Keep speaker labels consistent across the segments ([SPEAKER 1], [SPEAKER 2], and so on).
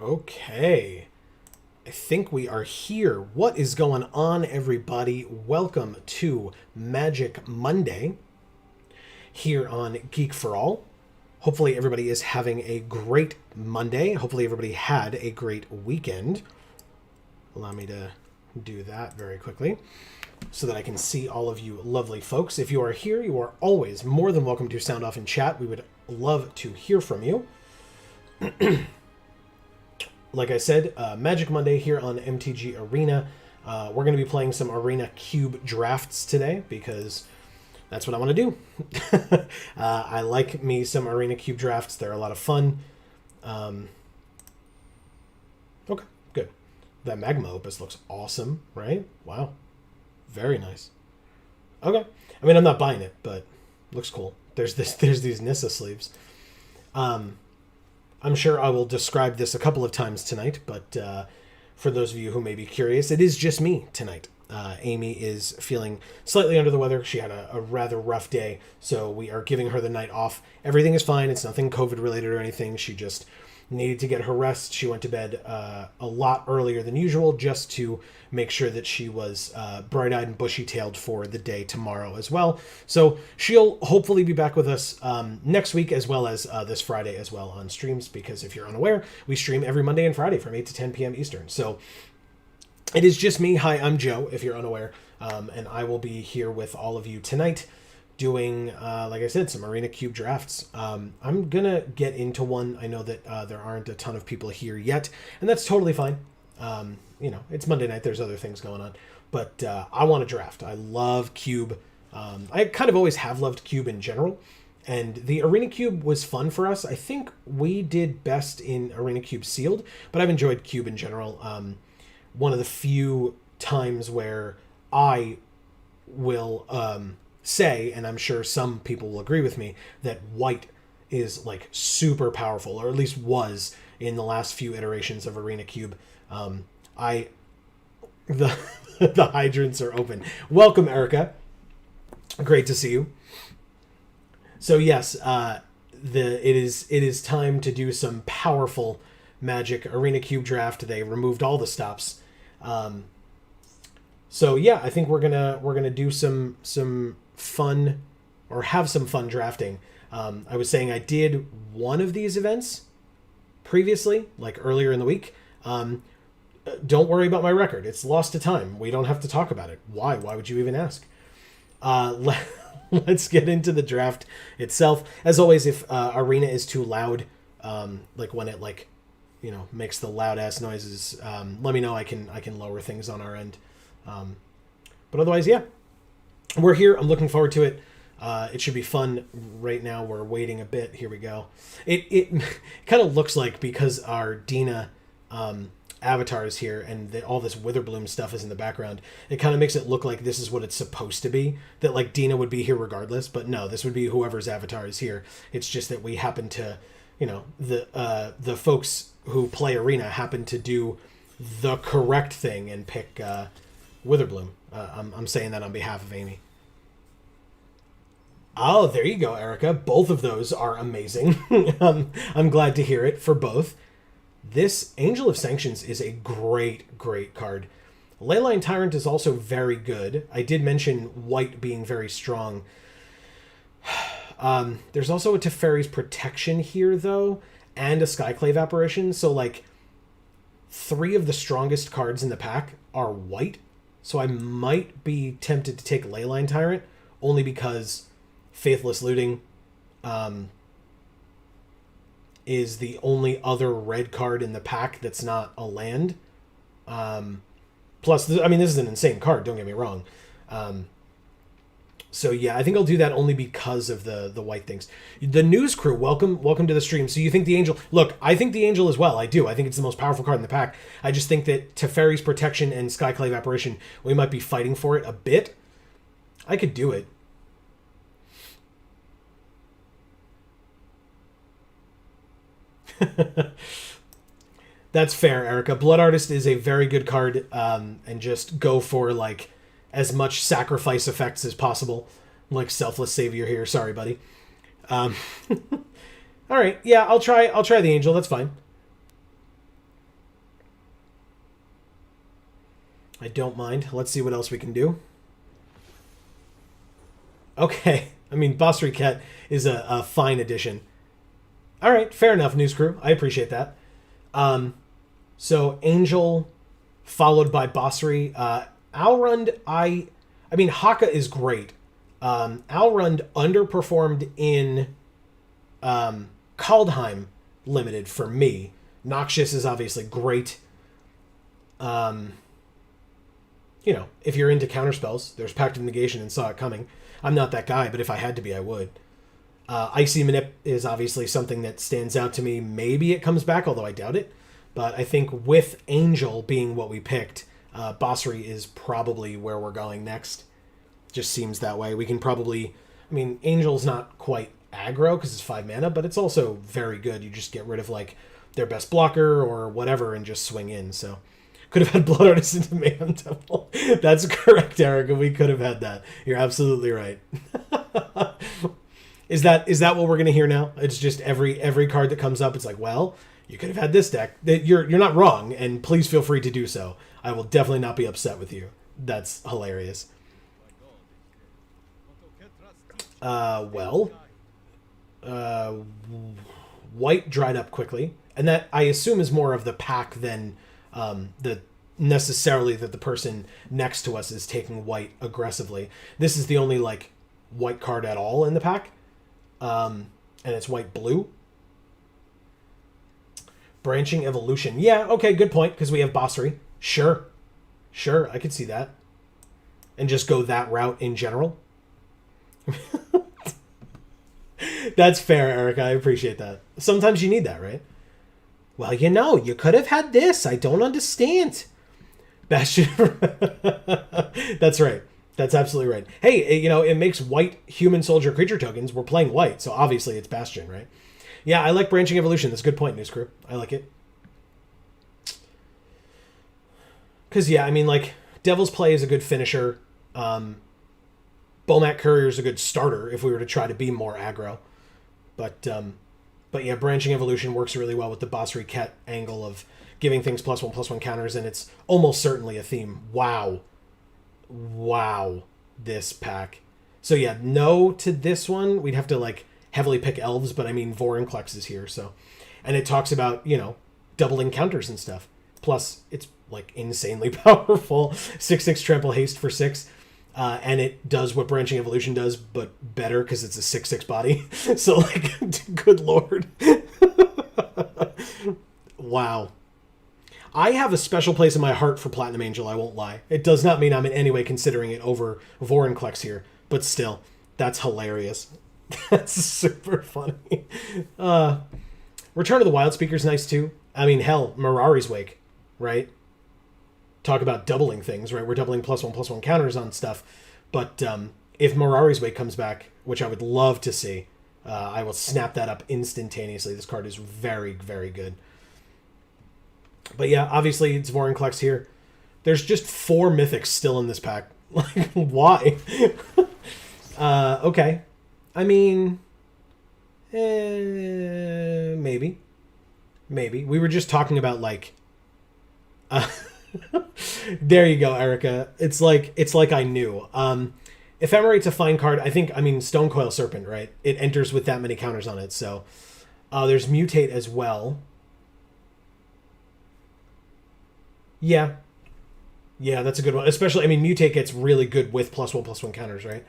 [SPEAKER 1] Okay, I think we are here. What is going on, everybody? Welcome to Magic Monday here on Geek for All. Hopefully everybody is having a great Monday. Hopefully everybody had a great weekend. Allow me to do that very quickly so that I can see all of you lovely folks. If you are here, you are always more than welcome to sound off in chat. We would love to hear from you. Like I said, Magic Monday here on MTG Arena. We're going to be playing some Arena Cube drafts today because that's what I want to do. I like me some Arena Cube drafts. They're a lot of fun. Okay, good. That Magma Opus looks awesome, right? Wow. Very nice. Okay. I mean, I'm not buying it, but looks cool. There's these Nissa sleeves. I'm sure I will describe this a couple of times tonight, but for those of you who may be curious, it is just me tonight. Amy is feeling slightly under the weather. She had a rather rough day, so we are giving her the night off. Everything is fine. It's nothing COVID-related or anything. She just needed to get her rest. She went to bed a lot earlier than usual just to make sure that she was bright-eyed and bushy-tailed for the day tomorrow as well. So she'll hopefully be back with us next week as well as this Friday as well on streams, because if you're unaware, we stream every Monday and Friday from 8 to 10 p.m. Eastern. So it is just me. Hi, I'm Joe, if you're unaware, and I will be here with all of you tonight doing, like I said, some Arena Cube drafts. I'm going to get into one. I know that there aren't a ton of people here yet, and that's totally fine. You know, it's Monday night. There's other things going on. But I want to draft. I love Cube. I kind of always have loved Cube in general. And the Arena Cube was fun for us. I think we did best in Arena Cube Sealed, but I've enjoyed Cube in general. One of the few times where I will say, and I'm sure some people will agree with me, that white is like super powerful, or at least was in the last few iterations of Arena Cube. The hydrants are open. Welcome, Erica. Great to see you. So yes, it is time to do some powerful Magic Arena Cube draft. They removed all the stops. So yeah, I think we're gonna do some fun, or have some fun drafting. I was saying I did one of these events previously, like earlier in the week. Don't worry about my record. It's lost to time. We don't have to talk about it. Why? Why would you even ask? Let's get into the draft itself. As always, if Arena is too loud, like when it makes the loud ass noises, let me know. I can lower things on our end. But otherwise, yeah, we're here. I'm looking forward to it. It should be fun. Right now, we're waiting a bit. Here we go. It kind of looks like, because our Dina avatar is here and all this Witherbloom stuff is in the background, it kind of makes it look like this is what it's supposed to be, that like Dina would be here regardless, but no, this would be whoever's avatar is here. It's just that we happen to, the folks who play Arena happen to do the correct thing and pick Witherbloom. I'm saying that on behalf of Amy. Oh, there you go, Erica. Both of those are amazing. I'm glad to hear it for both. This Angel of Sanctions is a great, great card. Leyline Tyrant is also very good. I did mention white being very strong. There's also a Teferi's Protection here, though, and a Skyclave Apparition. So, like, 3 of the strongest cards in the pack are white. So I might be tempted to take Leyline Tyrant, only because Faithless Looting is the only other red card in the pack that's not a land. Plus, I mean, this is an insane card, don't get me wrong. So yeah, I think I'll do that only because of the white things. The news crew, welcome to the stream. So you think the Angel... Look, I think the Angel as well. I do. I think it's the most powerful card in the pack. I just think that Teferi's Protection and Skyclave Apparition, we might be fighting for it a bit. I could do it. That's fair, Erica. Blood Artist is a very good card, and just go for, like, as much sacrifice effects as possible. Like Selfless Savior here. Sorry, buddy. All right. Yeah, I'll try the Angel. That's fine. I don't mind. Let's see what else we can do. Okay. I mean, Boss Riquette is a fine addition. All right. Fair enough, News Crew. I appreciate that. So Angel followed by Bossry. Alrund, I mean, Haka is great. Alrund underperformed in Kaldheim Limited for me. Noxious is obviously great. You know, if you're into counterspells, there's Pact of Negation and Saw It Coming. I'm not that guy, but if I had to be, I would. Icy Manip is obviously something that stands out to me. Maybe it comes back, although I doubt it. But I think with Angel being what we picked, Bossry is probably where we're going next. Just seems that way. We can probably... I mean, Angel's not quite aggro because it's 5 mana, but it's also very good. You just get rid of, like, their best blocker or whatever and just swing in. So, could have had Blood Artist into Mayhem Temple. That's correct, Erica. We could have had that. You're absolutely right. Is that what we're going to hear now? It's just every card that comes up, it's like, well, you could have had this deck. You're not wrong, and please feel free to do so. I will definitely not be upset with you. That's hilarious. White dried up quickly, and that I assume is more of the pack than the necessarily that the person next to us is taking white aggressively. This is the only like white card at all in the pack, and it's white-blue. Branching Evolution. Yeah, okay, good point, because we have Bossry. Sure, I could see that. And just go that route in general. That's fair, Erica. I appreciate that. Sometimes you need that, right? Well, you know, you could have had this. I don't understand. Bastion. That's right. That's absolutely right. Hey, you know, it makes white human soldier creature tokens. We're playing white, so obviously it's Bastion, right? Yeah, I like Branching Evolution. That's a good point, News Crew. I like it. Because, yeah, I mean, like, Devil's Play is a good finisher. Bomat Courier is a good starter if we were to try to be more aggro. But yeah, Branching Evolution works really well with the Boss Riquette angle of giving things +1/+1 counters, and it's almost certainly a theme. Wow, this pack. So yeah, no to this one. We'd have to, like, heavily pick elves, but I mean, Vorinclex is here, so. And it talks about, you know, doubling counters and stuff. Plus, it's, like, insanely powerful. 6/6 trample haste for 6. And it does what Branching Evolution does, but better because it's a 6/6 body. So, like, good lord. Wow. I have a special place in my heart for Platinum Angel, I won't lie. It does not mean I'm in any way considering it over Vorinclex here, but still, that's hilarious. That's super funny. Return of the Wild Speaker's nice too. I mean, hell, Mirari's Wake, right? Talk about doubling things, right? We're doubling +1/+1 counters on stuff. But if Mirari's Wake comes back, which I would love to see, I will snap that up instantaneously. This card is very, very good. But yeah, obviously it's Vorinclex here. There's just 4 mythics still in this pack. Like, why? Okay. I mean, maybe. Maybe. We were just talking about, like... there you go, Erica. It's like I knew. Ephemerate's a fine card. I mean, Stonecoil Serpent, right? It enters with that many counters on it, so... there's Mutate as well. Yeah. Yeah, that's a good one. Especially, I mean, Mutate gets really good with +1/+1 counters, right?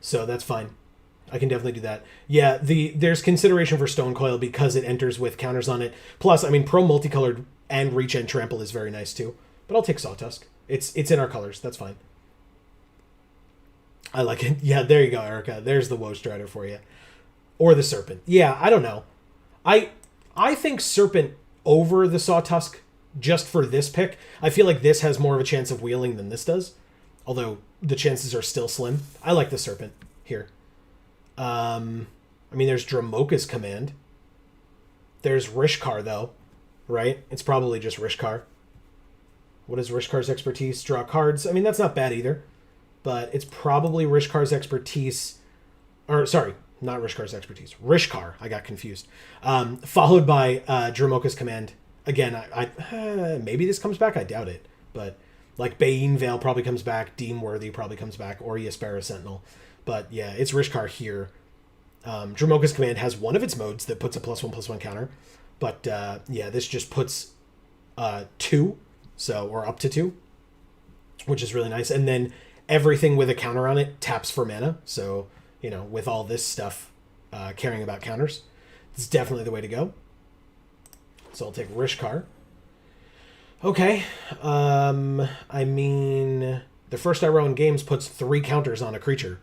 [SPEAKER 1] So that's fine. I can definitely do that. Yeah, there's consideration for Stonecoil because it enters with counters on it. Plus, I mean, Pro Multicolored and Reach and Trample is very nice too. But I'll take Sawtusk. It's in our colors. That's fine. I like it. Yeah, there you go, Erica. There's the Woe Strider for you. Or the Serpent. Yeah, I don't know. I think Serpent over the Sawtusk just for this pick. I feel like this has more of a chance of wheeling than this does. Although the chances are still slim. I like the Serpent here. I mean, there's Dramoka's Command. There's Rishkar, though, right? It's probably just Rishkar. What is Rishkar's expertise? Draw cards. I mean, that's not bad either. But it's probably Rishkar's expertise. Or, sorry, not Rishkar's expertise. Rishkar. I got confused. Followed by Dramoka's Command. Again, maybe this comes back. I doubt it. But, like, Bain Veil probably comes back. Deemworthy probably comes back. Or Yaspera Sentinel. But, yeah, it's Rishkar here. Dramoka's Command has one of its modes that puts a +1/+1 counter. But, yeah, this just puts 2. So, or up to 2. Which is really nice. And then everything with a counter on it taps for mana. So, you know, with all this stuff caring about counters, it's definitely the way to go. So I'll take Rishkar. Okay. I mean, the first I row in games puts 3 counters on a creature.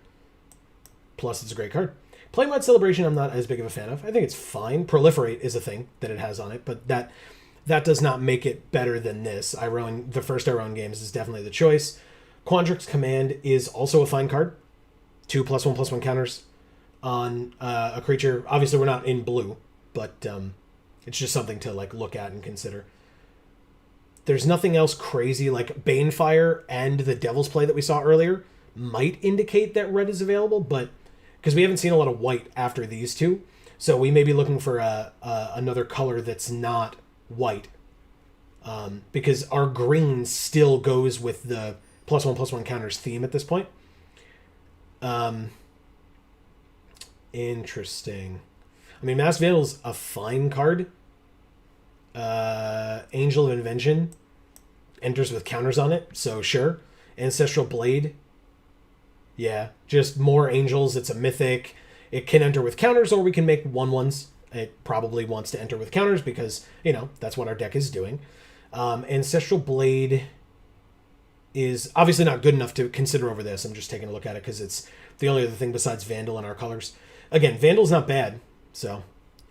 [SPEAKER 1] Plus, it's a great card. Playmud Celebration, I'm not as big of a fan of. I think it's fine. Proliferate is a thing that it has on it, but that does not make it better than this. The first I row in games is definitely the choice. Quandrix Command is also a fine card. 2 +1/+1 counters on a creature. Obviously, we're not in blue, but it's just something to like look at and consider. There's nothing else crazy. Like Banefire and the Devil's Play that we saw earlier might indicate that red is available, but because we haven't seen a lot of white after these two, so we may be looking for another color that's not white, because our green still goes with the +1/+1 counters theme at this point. Interesting. I mean, Mass Vandal's a fine card. Angel of Invention enters with counters on it, so sure. Ancestral Blade. Yeah, just more angels. It's a mythic. It can enter with counters, or we can make 1/1s. It probably wants to enter with counters because, you know, that's what our deck is doing. Ancestral Blade is obviously not good enough to consider over this. I'm just taking a look at it because it's the only other thing besides Vandal in our colors. Again, Vandal's not bad. So,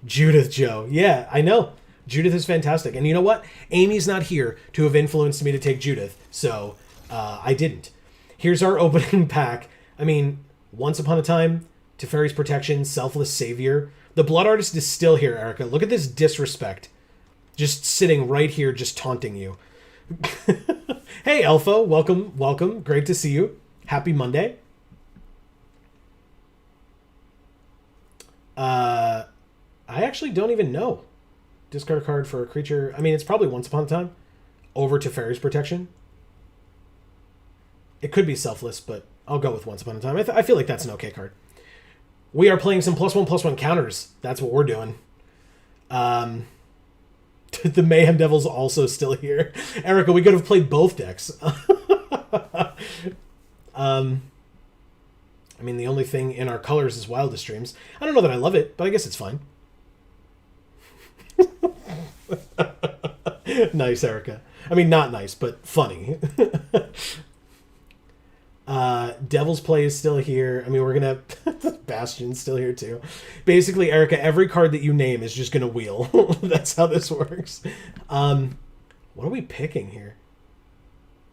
[SPEAKER 1] Judith Joe. Yeah, I know. Judith is fantastic. And you know what? Amy's not here to have influenced me to take Judith. So, I didn't. Here's our opening pack. I mean, Once Upon a Time, Teferi's Protection, Selfless Savior. The Blood Artist is still here, Erica. Look at this disrespect. Just sitting right here, just taunting you. Hey, Elfo. Welcome, welcome. Great to see you. Happy Monday. I actually don't even know. Discard a card for a creature. I mean, it's probably Once Upon a Time. Over Teferi's Protection. It could be Selfless, but I'll go with Once Upon a Time. I feel like that's an okay card. We are playing some +1/+1 counters. That's what we're doing. The Mayhem Devil's also still here. Erica, we could have played both decks. I mean, the only thing in our colors is Wildest Dreams. I don't know that I love it, but I guess it's fine. Nice, Erica. I mean, not nice, but funny. Devil's Play is still here. I mean, we're gonna... Bastion's still here, too. Basically, Erica, every card that you name is just gonna wheel. That's how this works. What are we picking here?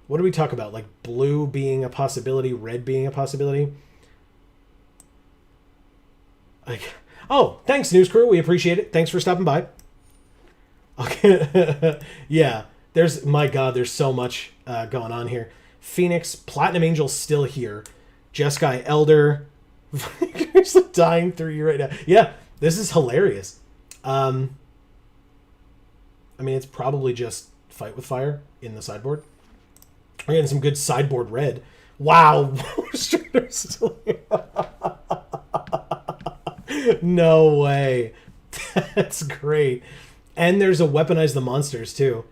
[SPEAKER 1] What do we talk about? Like, blue being a possibility, red being a possibility? Like, oh, thanks, News Crew. We appreciate it. Thanks for stopping by. Okay. Yeah. There's, my God, there's so much going on here. Phoenix, Platinum Angel's still here. Jeskai Elder. Viker's dying through you right now. Yeah, this is hilarious. I mean, it's probably just Fight with Fire in the sideboard. We're getting some good sideboard red. Wow. No way. That's great. And there's a Weaponize the Monsters, too.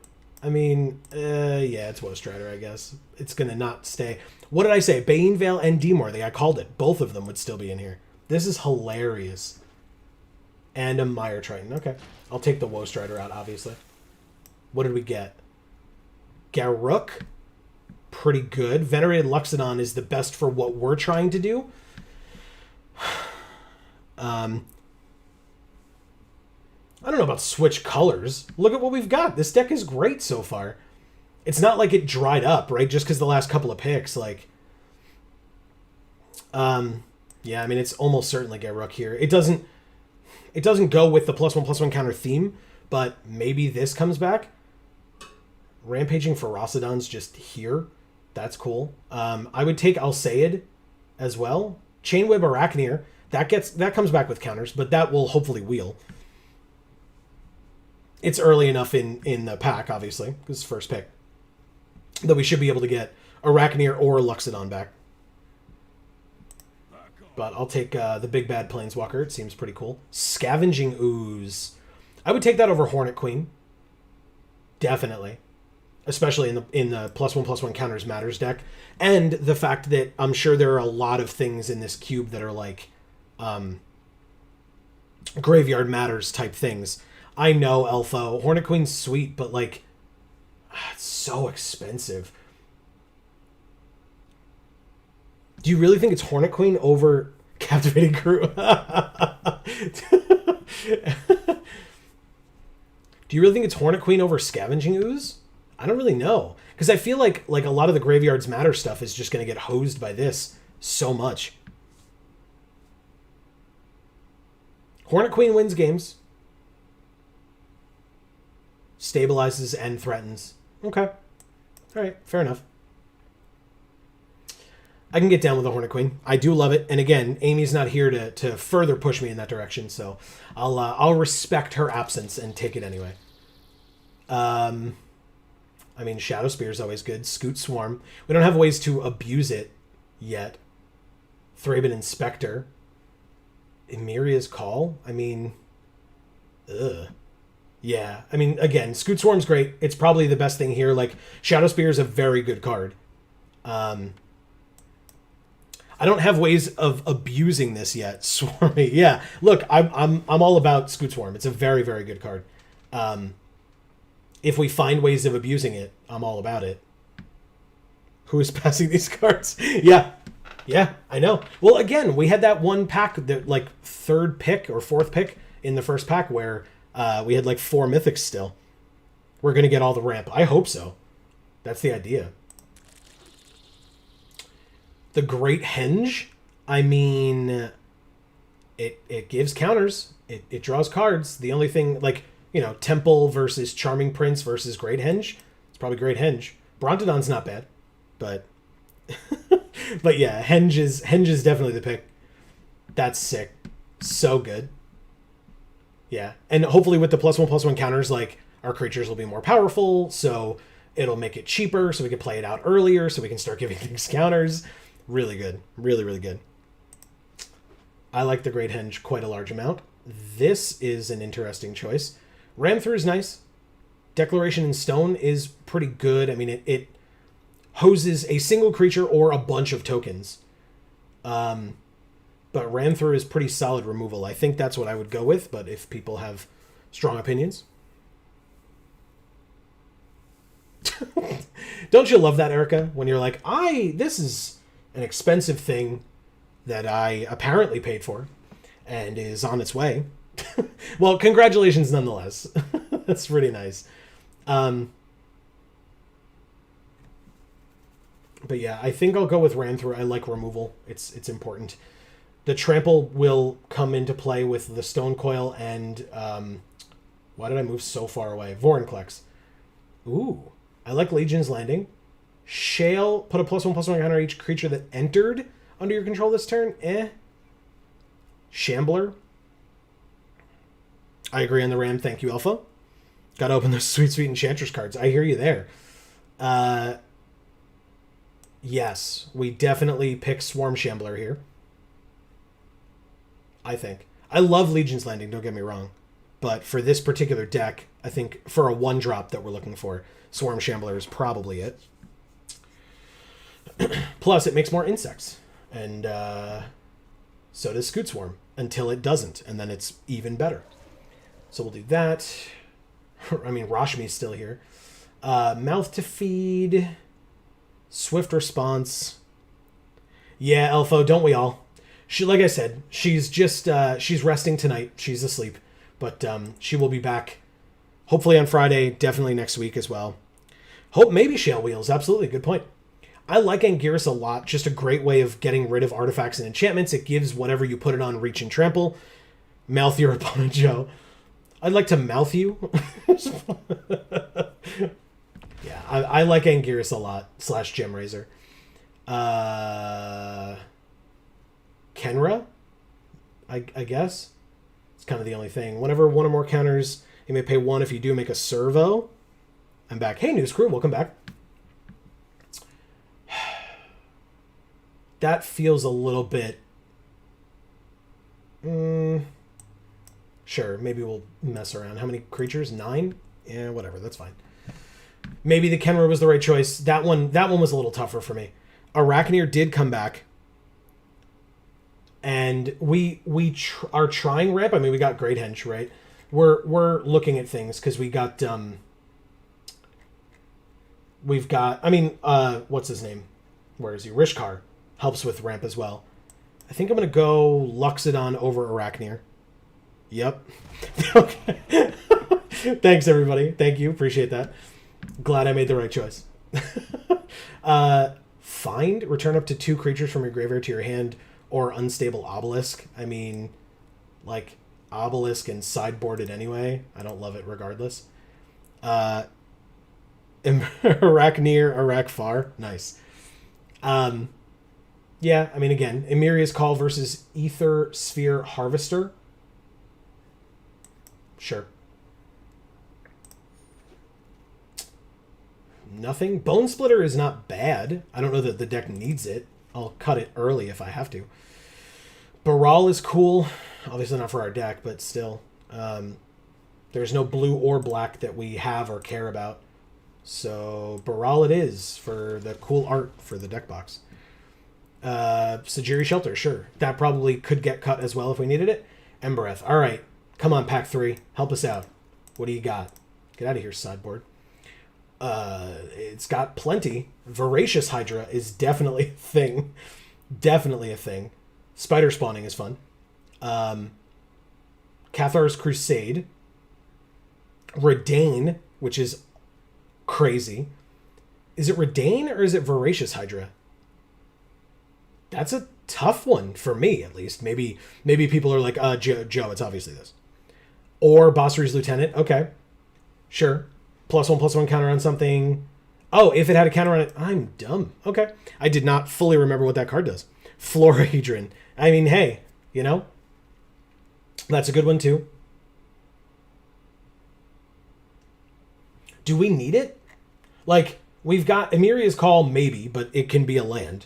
[SPEAKER 1] I mean, yeah, it's Woe Strider, I guess. It's going to not stay. What did I say? Bane Veil and Demor. I called it. Both of them would still be in here. This is hilarious. And a Mire Triton. Okay. I'll take the Woe Strider out, obviously. What did we get? Garruk. Pretty good. Venerated Luxodon is the best for what we're trying to do. I don't know about switch colors. Look at what we've got. This deck is great so far. It's not like it dried up, right? Just because the last couple of picks, like... yeah, I mean, it's almost certainly Garruk here. It doesn't go with the +1/+1 counter theme, but maybe this comes back. Rampaging Ferocidon's just here. That's cool. I would take Alseid as well. Chainweb Arachneer. That comes back with counters, but that will hopefully wheel. It's early enough in the pack, obviously, because it's first pick, that we should be able to get Arachneer or Luxodon back. But I'll take the Big Bad Planeswalker. It seems pretty cool. Scavenging Ooze. I would take that over Hornet Queen. Definitely. Especially in the +1/+1 counters matters deck. And the fact that I'm sure there are a lot of things in this cube that are like graveyard matters type things. I know, Elfo. Hornet Queen's sweet, but like, it's so expensive. Do you really think it's Hornet Queen over Captivating Crew? Do you really think it's Hornet Queen over Scavenging Ooze? I don't really know. Because I feel like a lot of the Graveyards Matter stuff is just going to get hosed by this so much. Hornet Queen wins games. Stabilizes and threatens. Okay. Alright, fair enough. I can get down with the Hornet Queen. I do love it. And again, Amy's not here to further push me in that direction, so I'll respect her absence and take it anyway. I mean, Shadow Spear is always good. Scoot Swarm. We don't have ways to abuse it yet. Thraben Inspector. Emiria's Call? I mean... Ugh. Yeah, I mean, again, Scoot Swarm's great. It's probably the best thing here. Like, Shadow Spear is a very good card. I don't have ways of abusing this yet. Swarmy, yeah. Look, I'm all about Scoot Swarm. It's a very, very good card. If we find ways of abusing it, I'm all about it. Who is passing these cards? Yeah, I know. Well, again, we had that one pack, that like third pick or fourth pick in the first pack where we had like 4 mythics still. We're gonna get all the ramp. I hope so. That's the idea. The Great Henge, I mean, it gives counters. It draws cards. The only thing, like, you know, Temple versus Charming Prince versus Great Henge. It's probably Great Henge. Brontodon's not bad, but but yeah, Henge is definitely the pick. That's sick. So good. Yeah, and hopefully with the +1/+1 counters, like, our creatures will be more powerful, so it'll make it cheaper, so we can play it out earlier, so we can start giving things counters. Really good. Really, really good. I like the Great Henge quite a large amount. This is an interesting choice. Ram Through is nice. Declaration in Stone is pretty good. I mean, it hoses a single creature or a bunch of tokens. But Ram Through is pretty solid removal. I think that's what I would go with, but if people have strong opinions. Don't you love that, Erica? When you're like, this is an expensive thing that I apparently paid for and is on its way. Well, congratulations nonetheless. That's pretty nice. But yeah, I think I'll go with Ram Through. I like removal. It's important. The Trample will come into play with the Stone Coil and why did I move so far away? Vorinclex. Ooh. I like Legion's Landing. Shale, put a +1/+1 counter on each creature that entered under your control this turn. Shambler. I agree on the Ram. Thank you, Alpha. Gotta open those sweet Enchantress cards. I hear you there. Yes, we definitely pick Swarm Shambler here. I think. I love Legion's Landing, don't get me wrong. But for this particular deck, I think for a 1-drop that we're looking for, Swarm Shambler is probably it. Plus, it makes more insects. And so does Scoot Swarm. Until it doesn't. And then it's even better. So we'll do that. I mean, Rashmi's still here. Mouth to Feed. Swift Response. Yeah, Elfo, don't we all? She, like I said, she's just she's resting tonight. She's asleep, but she will be back hopefully on Friday, definitely next week as well. Hope maybe Shale Wheels. Absolutely, good point. I like Anguirus a lot. Just a great way of getting rid of artifacts and enchantments. It gives whatever you put it on reach and trample. Mouth your opponent, Joe. I'd like to mouth you. Yeah, I like Anguirus a lot. / Gemrazor. Kenra, I guess. It's kind of the only thing. Whenever one or more counters, you may pay 1 if you do make a servo. I'm back. Hey, News Crew, welcome back. That feels a little bit... Sure, maybe we'll mess around. How many creatures? 9? Yeah, whatever, that's fine. Maybe the Kenra was the right choice. That one was a little tougher for me. Arachneer did come back. And we are trying ramp. I mean, we got Great Hench, right? We're looking at things because we've got I mean, what's his name? Where is he? Rishkar helps with ramp as well. I think I'm gonna go Luxodon over Arachneer. Yep. Okay. Thanks everybody. Thank you. Appreciate that. Glad I made the right choice. Find, return up to 2 creatures from your graveyard to your hand, or Unstable Obelisk. I mean, like, Obelisk and sideboarded anyway. I don't love it regardless. Arachneer, Arakfar. Nice. Yeah, I mean, again, Emiria's Call versus Ether Sphere Harvester. Sure. Nothing. Bone Splitter is not bad. I don't know that the deck needs it. I'll cut it early if I have to. Baral is cool. Obviously not for our deck, but still. There's no blue or black that we have or care about. So Baral it is for the cool art for the deck box. Sajiri Shelter, sure. That probably could get cut as well if we needed it. Embereth. All right. Come on, Pack 3. Help us out. What do you got? Get out of here, sideboard. It's got plenty. Voracious Hydra is definitely a thing. Definitely a thing. Spider spawning is fun. Cathar's Crusade. Redain, which is crazy. Is it Redain or is it Voracious Hydra? That's a tough one for me, at least. Maybe people are like, Joe, it's obviously this. Or Bossery's Lieutenant. Okay. Sure. +1/+1 counter on something. Oh, if it had a counter on it, I'm dumb. Okay. I did not fully remember what that card does. Florahedron. I mean, hey, you know, that's a good one too. Do we need it? Like, we've got Emiria's Call, maybe, but it can be a land.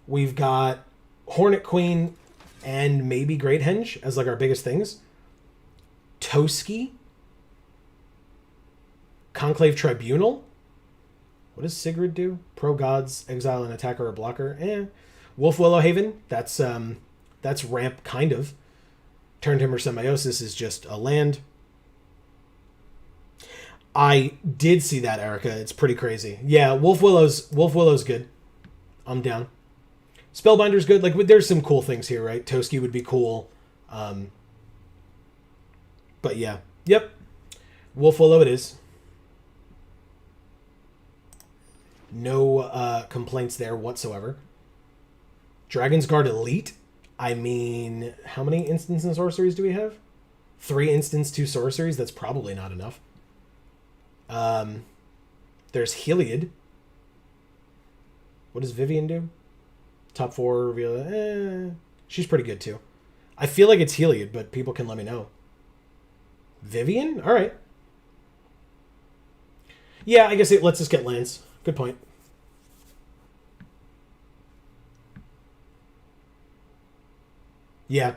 [SPEAKER 1] We've got Hornet Queen and maybe Great Henge as like our biggest things. Toski. Conclave Tribunal. What does Sigrid do? Pro Gods, exile an attacker or blocker. Wolf Willow Haven. That's ramp, kind of. Turntimber Symbiosis is just a land. I did see that, Erica. It's pretty crazy. Yeah, Wolf Willow's good. I'm down. Spellbinder's good. Like, there's some cool things here, right? Toski would be cool. But yeah. Yep. Wolf Willow it is. No complaints there whatsoever. Dragon's Guard Elite. I mean, how many instants and sorceries do we have? 3 instants, 2 sorceries. That's probably not enough. There's Heliod. What does Vivian do? Top 4 reveal. She's pretty good too. I feel like it's Heliod, but people can let me know. Vivian? All right. Yeah, I guess it lets us get lands. Good point. Yeah,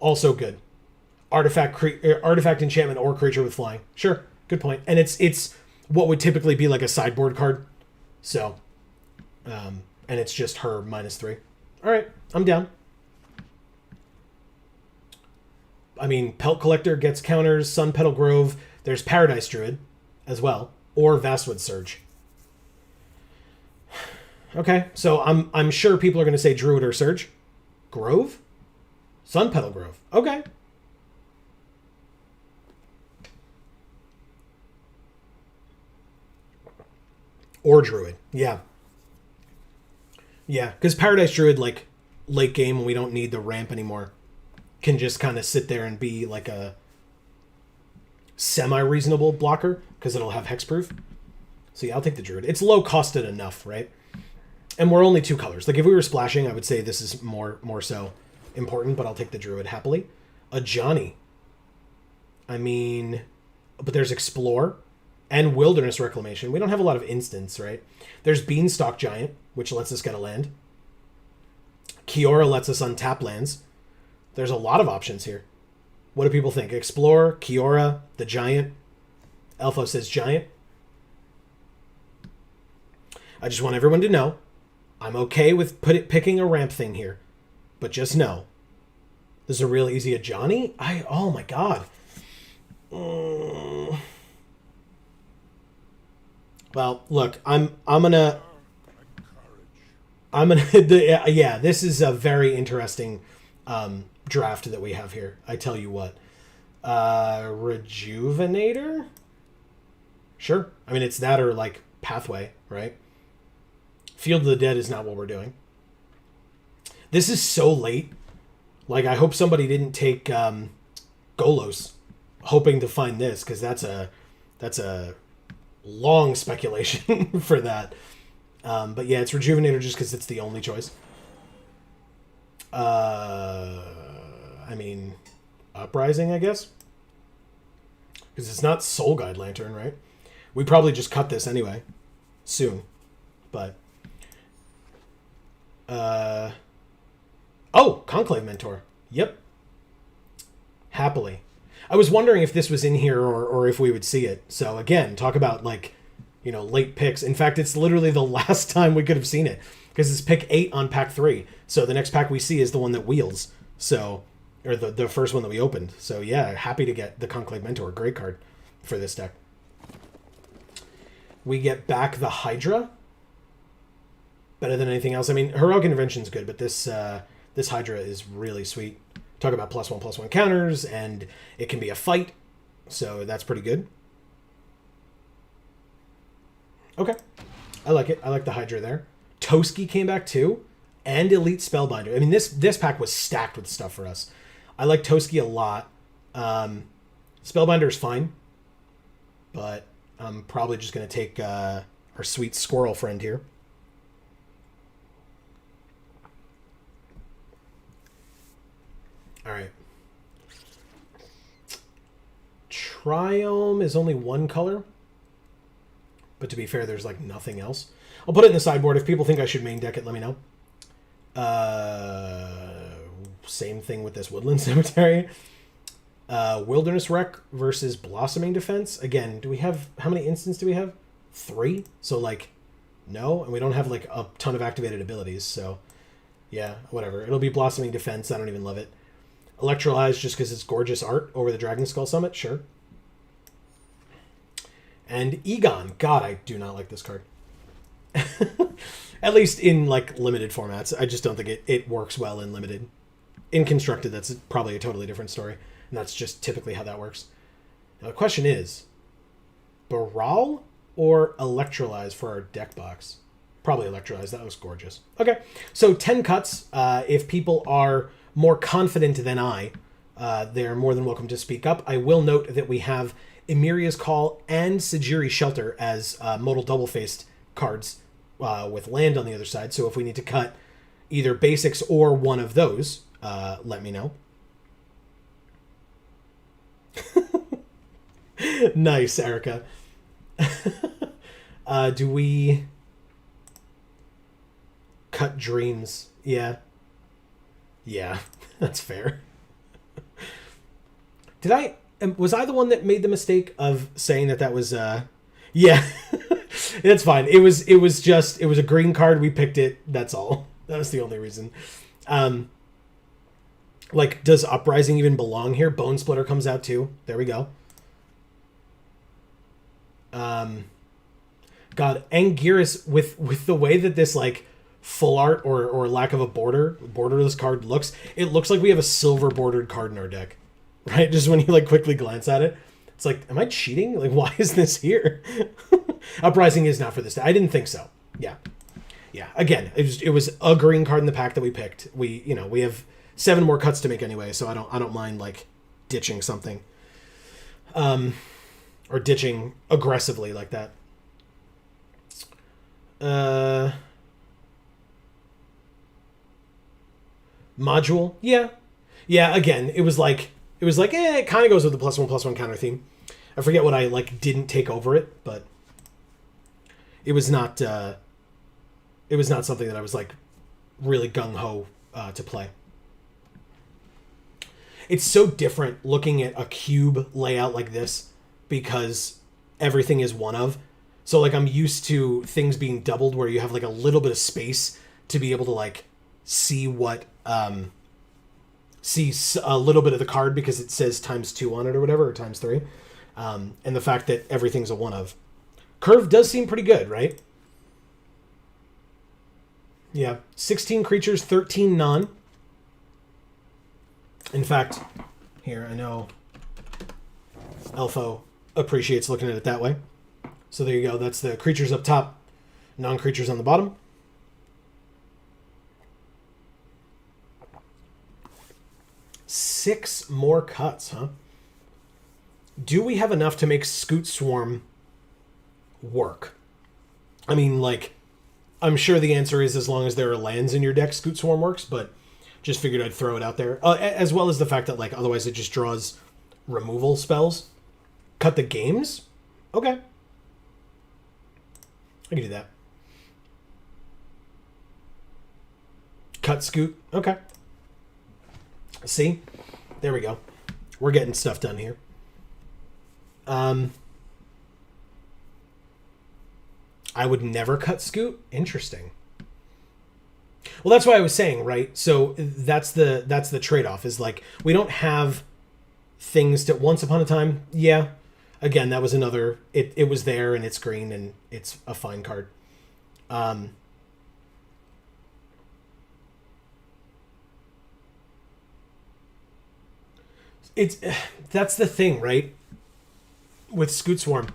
[SPEAKER 1] also good. Artifact enchantment or creature with flying. Sure, good point. And it's what would typically be like a sideboard card. So, and it's just her -3. All right, I'm down. I mean, Pelt Collector gets counters, Sun Petal Grove. There's Paradise Druid as well, or Vastwood Surge. Okay, so I'm sure people are going to say Druid or Surge. Grove? Sun Petal Grove. Okay. Or Druid. Yeah. Yeah, because Paradise Druid, like, late game when we don't need the ramp anymore, can just kind of sit there and be like a semi-reasonable blocker because it'll have hexproof. So yeah, I'll take the Druid. It's low costed enough, right? And we're only 2 colors. Like if we were splashing, I would say this is more so important, but I'll take the Druid happily. A Johnny. I mean, but there's Explore and Wilderness Reclamation. We don't have a lot of instants, right? There's Beanstalk Giant, which lets us get a land. Kiora lets us untap lands. There's a lot of options here. What do people think? Explore, Kiora, the Giant. Elfo says Giant. I just want everyone to know I'm okay with picking a ramp thing here. But just know, this is a real easy Johnny. Oh my god. Well, look, I'm gonna yeah, this is a very interesting draft that we have here. I tell you what. Rejuvenator? Sure. I mean, it's that or like Pathway, right? Field of the Dead is not what we're doing. This is so late. Like, I hope somebody didn't take Golos hoping to find this, because that's a long speculation for that. But yeah, it's Rejuvenator just because it's the only choice. I mean, Uprising, I guess? Because it's not Soul Guide Lantern, right? We probably just cut this anyway. Soon. But... Oh! Conclave Mentor. Yep. Happily. I was wondering if this was in here or if we would see it. So again, talk about like, you know, late picks. In fact, it's literally the last time we could have seen it. Because it's pick 8 on pack 3. So the next pack we see is the one that wheels. So, or the first one that we opened. So yeah, happy to get the Conclave Mentor. Great card for this deck. We get back the Hydra. Better than anything else. I mean, Heroic Intervention's good, but this Hydra is really sweet. Talk about +1/+1 counters, and it can be a fight. So that's pretty good. Okay. I like it. I like the Hydra there. Toski came back too. And Elite Spellbinder. I mean, this pack was stacked with stuff for us. I like Toski a lot. Spellbinder's fine. But I'm probably just going to take our sweet squirrel friend here. All right. Triome is only 1 color. But to be fair, there's like nothing else. I'll put it in the sideboard. If people think I should main deck it, let me know. Same thing with this Woodland Cemetery. Wilderness Wreck versus Blossoming Defense. Again, do we have... How many instants do we have? 3? So, like, no. And we don't have, like, a ton of activated abilities. So, yeah, whatever. It'll be Blossoming Defense. I don't even love it. Electrolyze just because it's gorgeous art over the Dragon Skull Summit. Sure. And Egon. God, I do not like this card. At least in, like, limited formats. I just don't think it works well in limited. In Constructed, that's probably a totally different story. And that's just typically how that works. Now, the question is, Baral or Electrolyze for our deck box? Probably Electrolyze. That looks gorgeous. Okay, so 10 cuts. If people are more confident than I, they're more than welcome to speak up. I will note that we have Emiria's Call, and Sajiri's Shelter as modal double-faced cards with land on the other side. So if we need to cut either basics or one of those, let me know. Nice, Erica. Do we cut dreams? Yeah. Yeah, that's fair. Was I the one that made the mistake of saying that was yeah. That's fine. It was a green card, we picked it, that's all. That was the only reason. Like, does Uprising even belong here? Bone Splitter comes out too. There we go. God, Anguirus, with the way that this, like, full art or lack of a borderless card looks, it looks like we have a silver bordered card in our deck. Right? Just when you, like, quickly glance at it. It's like, am I cheating? Like, why is this here? Uprising is not for this. I didn't think so. Yeah. Yeah. Again, it was a green card in the pack that we picked. We have 7 more cuts to make anyway, so I don't mind, like, ditching something. Or ditching aggressively like that. Module? Yeah. Yeah, again, it was like, it kind of goes with the +1/+1 counter theme. I forget what I, like, didn't take over it, but it was not something that I was, like, really gung-ho to play. It's so different looking at a cube layout like this because everything is one of. So, like, I'm used to things being doubled where you have, like, a little bit of space to be able to, like, see what, see a little bit of the card because it says ×2 on it or whatever, or ×3. And the fact that everything's a one of. Curve does seem pretty good, right? Yeah. 16 creatures, 13 non. In fact, here, I know Elfo appreciates looking at it that way. So there you go. That's the creatures up top, non-creatures on the bottom. Six more cuts, huh? Do we have enough to make Scoot Swarm work? I mean, like, I'm sure the answer is as long as there are lands in your deck, Scoot Swarm works, but just figured I'd throw it out there. As well as the fact that, like, otherwise it just draws removal spells. Cut the games? Okay. I can do that. Cut Scoot? Okay. See? There we go. We're getting stuff done here. I would never cut Scoot? Interesting. Well, that's why I was saying, right? So that's the trade-off, is like, we don't have things that once upon a time, yeah. Again, that was another, it was there and it's green and it's a fine card. That's the thing, right? With Scoot Swarm,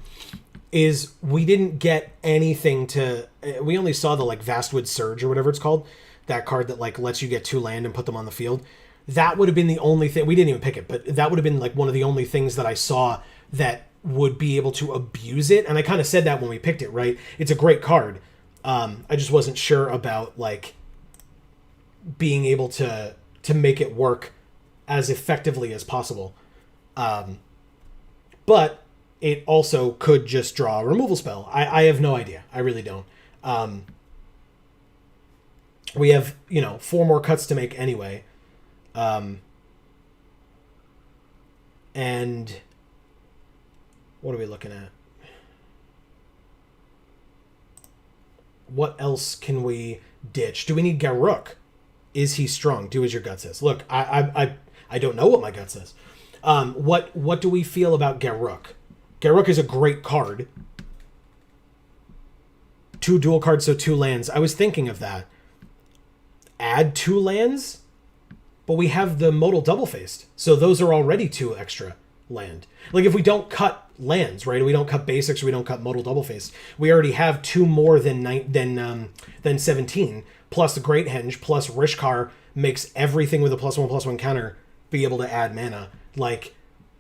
[SPEAKER 1] is we didn't get anything to, we only saw the, like, Vastwood Surge or whatever it's called, that card that, like, lets you get 2 land and put them on the field. That would have been the only thing, we didn't even pick it, but that would have been, like, one of the only things that I saw that would be able to abuse it. And I kind of said that when we picked it, right? It's a great card. I just wasn't sure about, like, being able to make it work as effectively as possible. But it also could just draw a removal spell. I have no idea. I really don't. We have, 4 more cuts to make anyway. And what are we looking at? What else can we ditch? Do we need Garruk? Is he strong? Do as your gut says. Look, I don't know what my gut says. What do we feel about Garruk? Garruk is a great card. 2 dual cards, so 2 lands. I was thinking of that. Add 2 lands, but we have the modal double-faced, so those are already 2 extra land. Like, if we don't cut lands, right? We don't cut basics, or we don't cut modal double-faced. We already have 2 more than 17, plus the Great Henge, plus Rishkar makes everything with a +1/+1 counter be able to add mana. Like,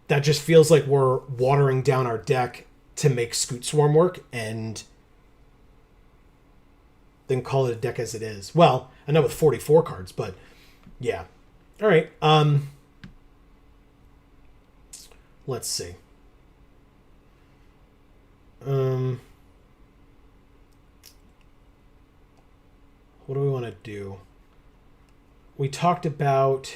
[SPEAKER 1] that just feels like we're watering down our deck to make Scoot Swarm work and then call it a deck as it is. Well, I know with 44 cards, but yeah. All right. Let's see. What do we want to do? We talked about...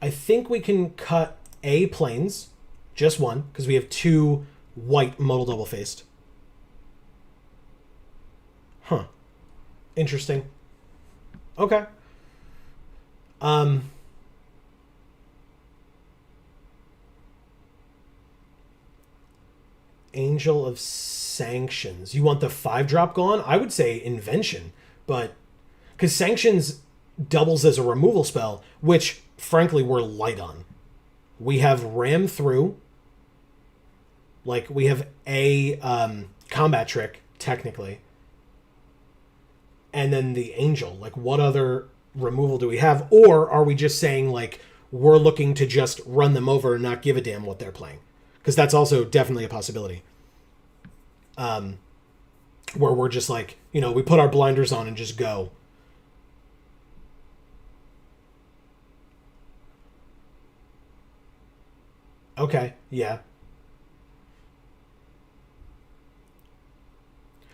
[SPEAKER 1] I think we can cut a plains, just one, because we have 2 white modal double-faced. Huh. Interesting. Okay. Angel of Sanctions. You want the 5-drop gone? I would say Invention, but because Sanctions doubles as a removal spell, which frankly we're light on. We have Ram Through. Like, we have a combat trick, technically. And then the Angel. Like, what other removal do we have? Or are we just saying, like, we're looking to just run them over and not give a damn what they're playing? Because that's also definitely a possibility. Where we're just like, you know, we put our blinders on and just go. Okay, yeah.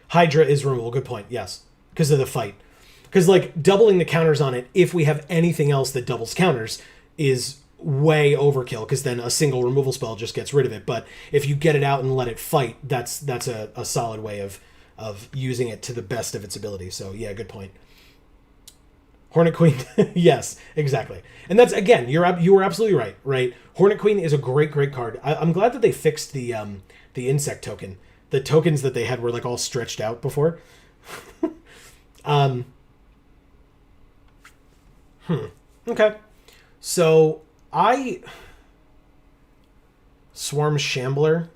[SPEAKER 1] Hydra is removal. Good point, yes. Because of the fight. Because, like, doubling the counters on it, if we have anything else that doubles counters, is way overkill, because then a single removal spell just gets rid of it. But if you get it out and let it fight, that's a solid way of using it to the best of its ability. So, yeah, good point. Hornet Queen, yes, exactly. And that's, again, you were absolutely right? Hornet Queen is a great card. I'm glad that they fixed the insect token. The tokens that they had were, like, all stretched out before. Okay. So, Swarm Shambler.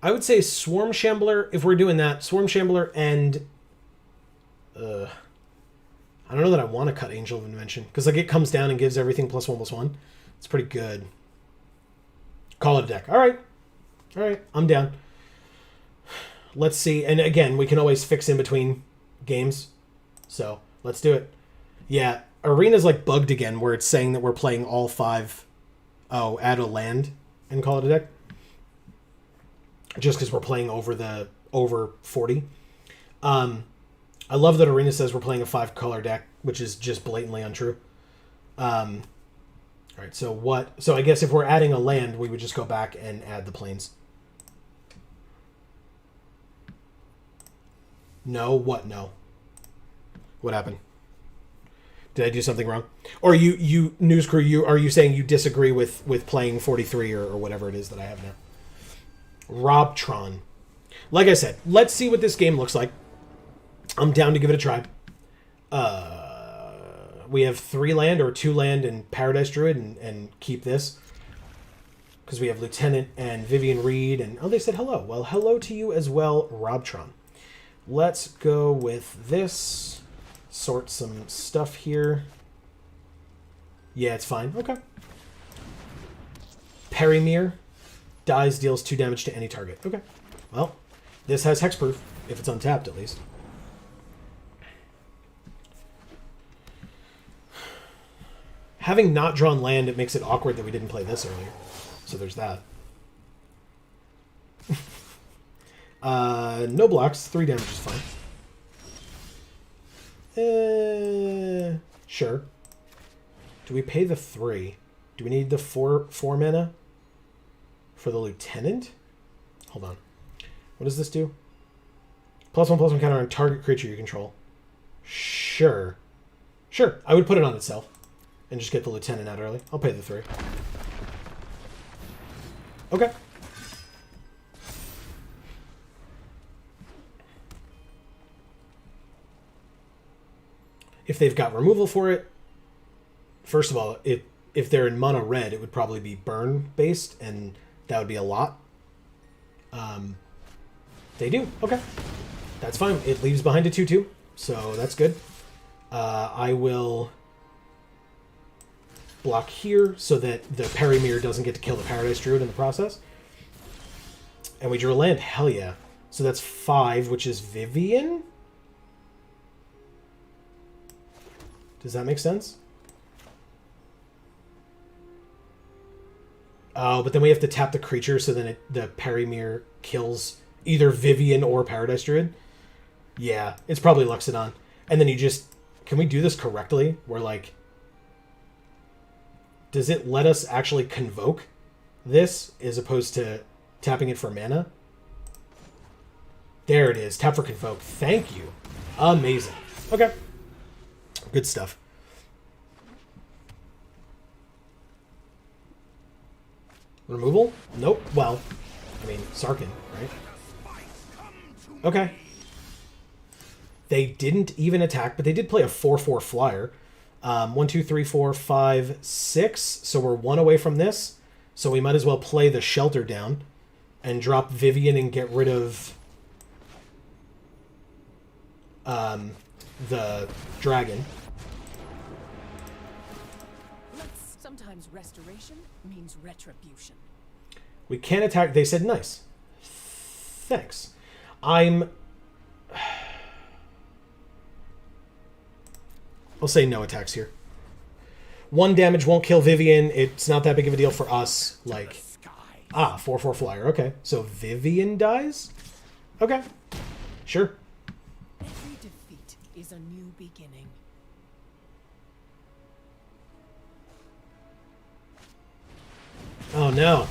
[SPEAKER 1] I would say Swarm Shambler, if we're doing that, Swarm Shambler and... I don't know that I want to cut Angel of Invention, because, like, it comes down and gives everything +1/+1. It's pretty good. Call it a deck. All right, I'm down. Let's see. And again, we can always fix in between games. So let's do it. Yeah, Arena's like bugged again, where it's saying that we're playing all 5. Oh, add a land and call it a deck. Just because we're playing over 40. I love that Arena says we're playing a 5-color deck, which is just blatantly untrue. All right, so I guess if we're adding a land, we would just go back and add the plains. No? What? No. What happened? Did I do something wrong? Or you News Crew, are you saying you disagree with playing 43 or whatever it is that I have now? Robtron. Like I said, let's see what this game looks like. I'm down to give it a try. We have 3 land or 2 land and Paradise Druid and keep this. Because we have Lieutenant and Vivian Reed and... Oh, they said hello. Well, hello to you as well, Robtron. Let's go with this. Sort some stuff here. Yeah, it's fine. Okay. Perimere. Dies, deals 2 damage to any target. Okay. Well, this has hexproof, if it's untapped at least. Having not drawn land, it makes it awkward that we didn't play this earlier. So there's that. No blocks. 3 damage is fine. Sure. Do we pay the 3? Do we need the 4 mana for the Lieutenant? Hold on. What does this do? +1/+1 counter on target creature you control. Sure. Sure. I would put it on itself and just get the Lieutenant out early. I'll pay the 3. Okay. If they've got removal for it, first of all, if they're in mono red, it would probably be burn based, and that would be a lot. They do. Okay. That's fine. It leaves behind a 2/2, so that's good. I will block here so that the Perimir doesn't get to kill the Paradise Druid in the process. And we drew a land. Hell yeah. So that's 5, which is Vivian? Does that make sense? Oh, but then we have to tap the creature so then the Perimir kills either Vivian or Paradise Druid. Yeah, it's probably Luxodon. And then you just... Can we do this correctly? Where, like... Does it let us actually convoke this as opposed to tapping it for mana? There it is. Tap for convoke. Thank you. Amazing. Okay. Good stuff. Removal? Nope. Well, I mean, Sarkin, right? Okay. They didn't even attack, but they did play a 4/4 flyer. 1, 2, 3, 4, 5, 6. So we're 1 away from this. So we might as well play the shelter down and drop Vivian and get rid of the dragon.
[SPEAKER 2] Sometimes restoration means retribution.
[SPEAKER 1] We can't attack. They said nice. Thanks. I'll say no attacks here. 1 damage won't kill Vivian. It's not that big of a deal for us. Like, 4/4 flyer. Okay, so Vivian dies? Okay, sure.
[SPEAKER 2] Every defeat is a new beginning.
[SPEAKER 1] Oh no.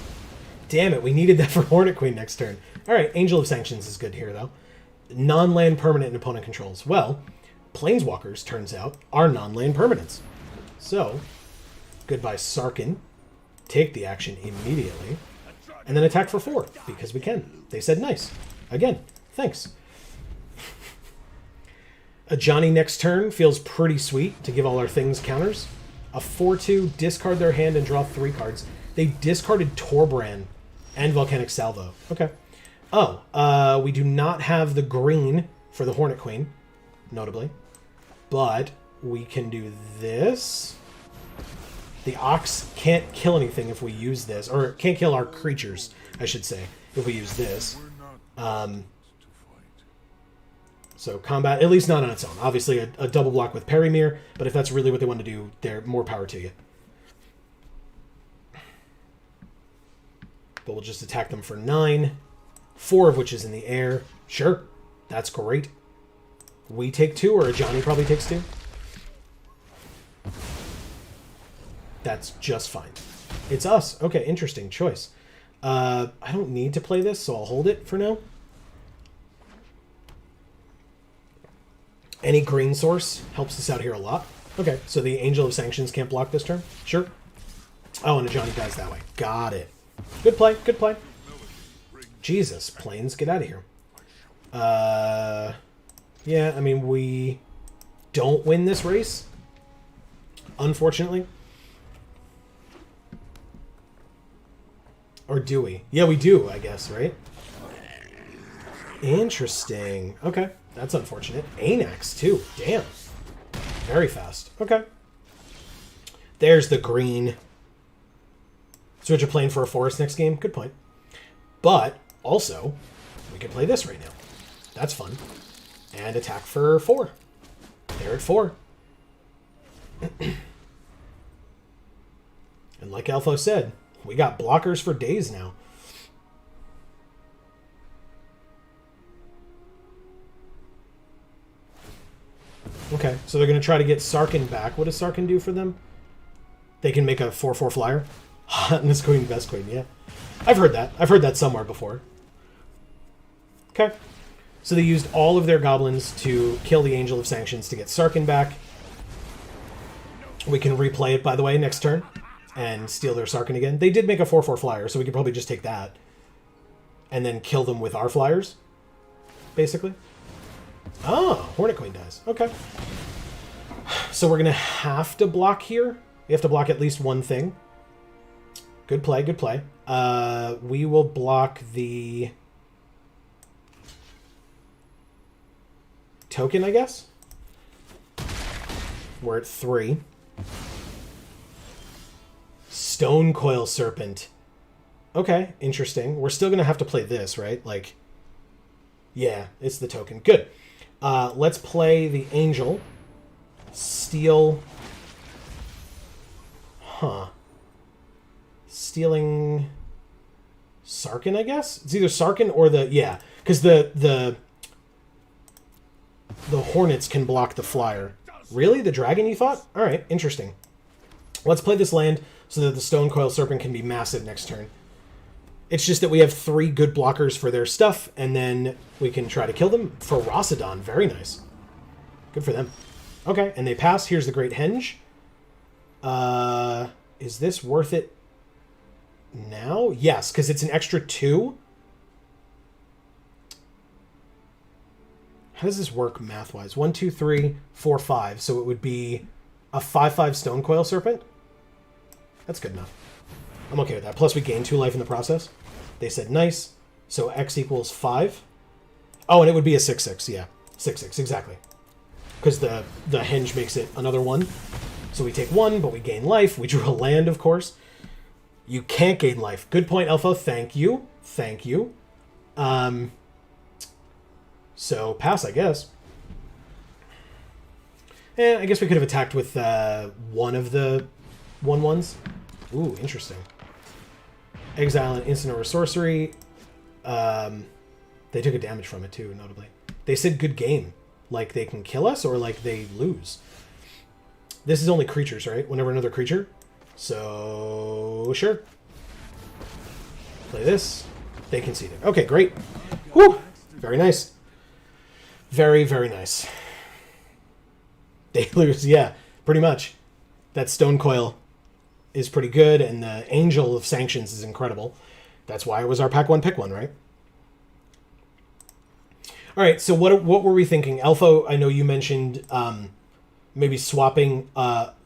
[SPEAKER 1] Damn it, we needed that for Hornet Queen next turn. Alright, Angel of Sanctions is good here, though. Non-land permanent and opponent controls. Well, Planeswalkers, turns out, are non-land permanents. So, goodbye Sarkin. Take the action immediately. And then attack for 4, because we can. They said nice. Again, thanks. A Johnny next turn feels pretty sweet to give all our things counters. A 4/2, discard their hand and draw 3 cards. They discarded Torbran and Volcanic Salvo. Okay. Oh, we do not have the green for the Hornet Queen, notably. But we can do this. The Ox can't kill anything if we use this. Or can't kill our creatures, I should say, if we use this. So combat, at least not on its own. Obviously a double block with Perimir, but if that's really what they want to do, they're more power to you. But we'll just attack them for 9. 4 of which is in the air. Sure, that's great. We take 2, or Johnny probably takes 2. That's just fine. It's us. Okay, interesting choice. I don't need to play this, so I'll hold it for now. Any green source helps us out here a lot. Okay, so the Angel of Sanctions can't block this turn? Sure. Oh, and a Johnny dies that way. Got it. Good play, good play. Jesus, Plains, get out of here. Yeah, I mean, we don't win this race, unfortunately. Or do we? Yeah, we do, I guess, right? Interesting. Okay, that's unfortunate. Anax, too. Damn. Very fast. Okay. There's the green. Switch a plane for a forest next game. Good point. But, also, we can play this right now. That's fun. And attack for 4. They're at 4. And like Alpha said, we got blockers for days now. Okay, so they're going to try to get Sarkin back. What does Sarkin do for them? They can make a 4/4 flyer. Hotness Queen, Best Queen, yeah. I've heard that. I've heard that somewhere before. Okay. So they used all of their goblins to kill the Angel of Sanctions to get Sarkin back. We can replay it, by the way, next turn. And steal their Sarkin again. They did make a 4/4 flyer, so we could probably just take that. And then kill them with our flyers. Basically. Oh, Hornet Queen dies. Okay. So we're going to have to block here. We have to block at least one thing. Good play, good play. We will block the token, I guess. We're at 3. Stone Coil Serpent. Okay, interesting. We're still going to have to play this, right? Like, yeah, it's the token. Good. Let's play the Angel. Steal. Huh. Stealing Sarkin, I guess? It's either Sarkin or the... Yeah, because the Hornets can block the Flyer. Really? The Dragon, you thought? All right, interesting. Let's play this land so that the Stone Coil Serpent can be massive next turn. It's just that we have 3 good blockers for their stuff, and then we can try to kill them. For Rossadon, very nice. Good for them. Okay, and they pass. Here's the Great Henge. Is this worth it now? Yes, because it's an extra 2. How does this work math-wise? 1, 2, 3, 4, 5. So it would be a 5/5 Stone Coil Serpent. That's good enough. I'm okay with that. Plus we gain 2 life in the process. They said nice. So X equals 5. Oh, and it would be a 6/6. Yeah, 6/6 exactly. Because the henge makes it another 1. So we take 1, but we gain life. We drew a land, of course. You can't gain life. Good point, Elfo. Thank you. Thank you. So pass, I guess. I guess we could have attacked with one of the 1/1s. Ooh, interesting. Exile an instant or a sorcery. They took a damage from it too, notably. They said good game. Like they can kill us or like they lose. This is only creatures, right? Whenever another creature. So, sure. Play this. They conceded. Okay, great. Whew. Very nice. Very, very nice. They lose, yeah, pretty much. That Stone Coil is pretty good, and the Angel of Sanctions is incredible. That's why it was our pack 1 pick 1, right? All right, so what were we thinking? Elfo, I know you mentioned maybe swapping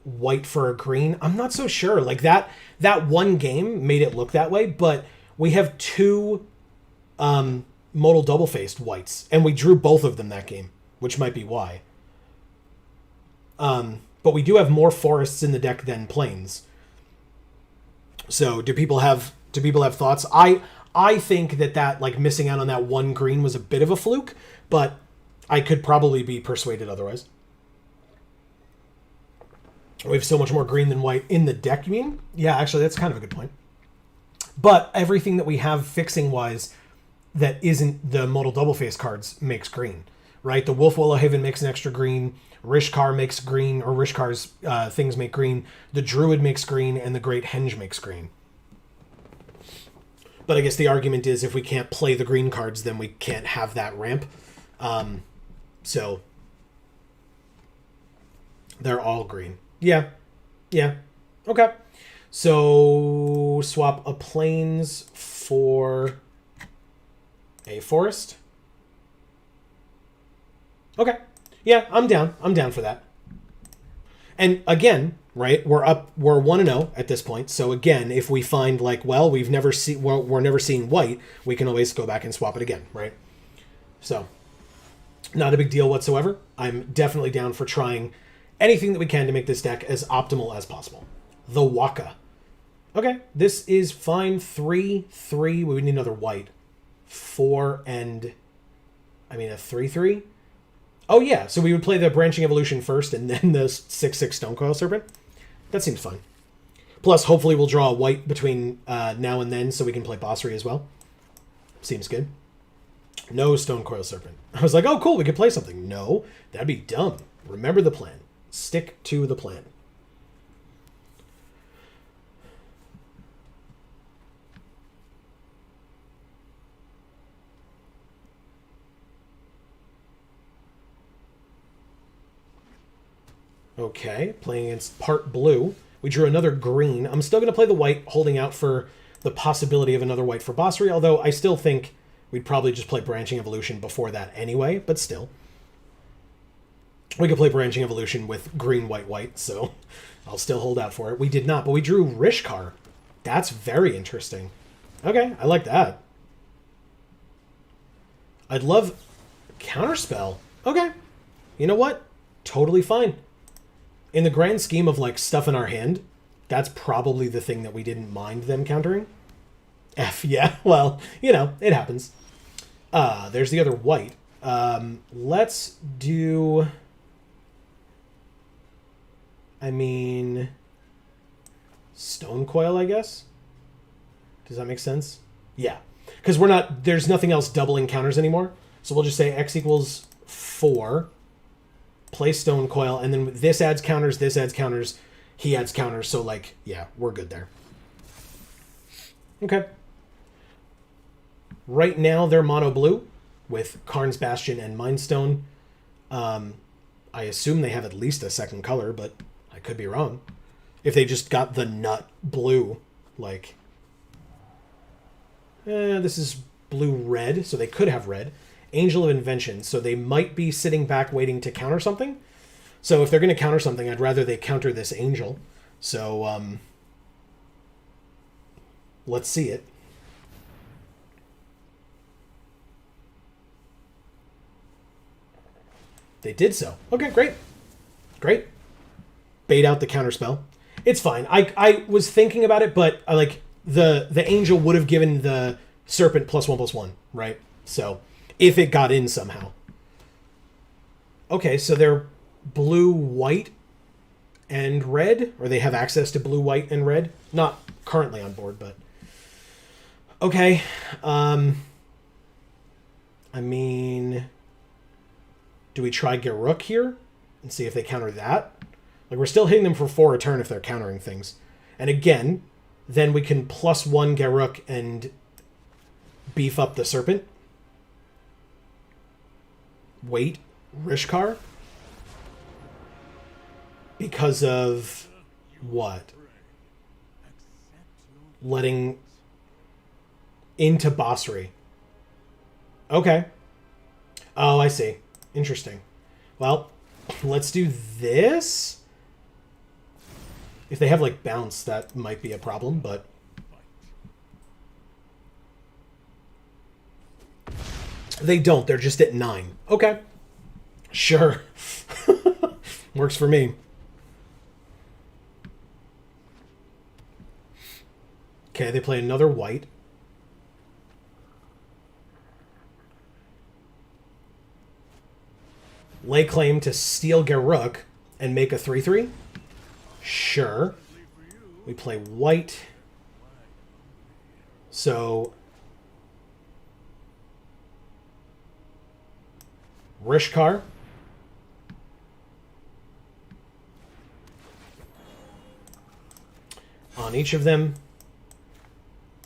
[SPEAKER 1] white for a green. I'm not so sure. Like that one game made it look that way, but we have 2 modal double-faced whites, and we drew both of them that game, which might be why. But we do have more forests in the deck than plains. So do people have thoughts? I think that like missing out on that 1 green was a bit of a fluke, but I could probably be persuaded otherwise. We have so much more green than white in the deck, you mean? Yeah, actually, that's kind of a good point. But everything that we have fixing-wise that isn't the modal double-face cards makes green, right? The Wolf Willowhaven makes an extra green. Rishkar makes green, or Rishkar's things make green. The Druid makes green, and the Great Henge makes green. But I guess the argument is if we can't play the green cards, then we can't have that ramp. So they're all green. Yeah. Okay. So swap a plains for a forest. Okay. Yeah, I'm down. I'm down for that. And again, right, we're 1-0 at this point. So again, if we find like, well, we're never seeing white, we can always go back and swap it again, right? So not a big deal whatsoever. I'm definitely down for trying anything that we can to make this deck as optimal as possible. The Waka. Okay, this is fine. 3/3. We would need another white. 4 and... I mean, a 3/3? Oh, yeah. So we would play the Branching Evolution first and then the 6/6 Stone Coil Serpent. That seems fun. Plus, hopefully we'll draw a white between now and then so we can play Bossery as well. Seems good. No Stone Coil Serpent. I was like, oh, cool, we could play something. No, that'd be dumb. Remember the plan. Stick to the plan. Okay, playing against part blue. We drew another green. I'm still going to play the white, holding out for the possibility of another white for Bossery, although I still think we'd probably just play Branching Evolution before that anyway, but still. We could play Branching Evolution with green, white, white, so I'll still hold out for it. We did not, but we drew Rishkar. That's very interesting. Okay, I like that. I'd love Counterspell. Okay. You know what? Totally fine. in the grand scheme of like stuff in our hand, that's probably the thing that we didn't mind them countering. F, yeah, well, you know, it happens. There's the other white. Let's do... I mean... Stone Coil, I guess? Does that make sense? Yeah. Because we're not... There's nothing else doubling counters anymore. So we'll just say X equals 4. Play Stone Coil. And then this adds counters, this adds counters. He adds counters. So, like, yeah, we're good there. Okay. Right now, they're mono blue with Karn's Bastion and Mind Stone. I assume they have at least a second color, but I could be wrong. If they just got the nut blue, like... this is blue-red, so they could have red. Angel of Invention, so they might be sitting back waiting to counter something. So if they're going to counter something, I'd rather they counter this Angel. So, let's see it. They did so. Okay, great. Great. Bait out the counterspell. It's fine. I was thinking about it, but I like the angel would have given the serpent +1/+1, right? So if it got in somehow. Okay, so they're blue, white, and red, or they have access to blue, white, and red. Not currently on board, but okay. I mean, do we try Garruk here and see if they counter that? Like, we're still hitting them for 4 a turn if they're countering things. And again, then we can +1 Garruk and beef up the Serpent. Wait, Rishkar? Because of what? Letting into Basri. Okay. Oh, I see. Interesting. Well, let's do this. If they have, like, bounce, that might be a problem, but... They don't. They're just at 9. Okay. Sure. Works for me. Okay, they play another white. Lay claim to steal Garruk and make a 3/3. Sure. We play white. So Rishkar. On each of them.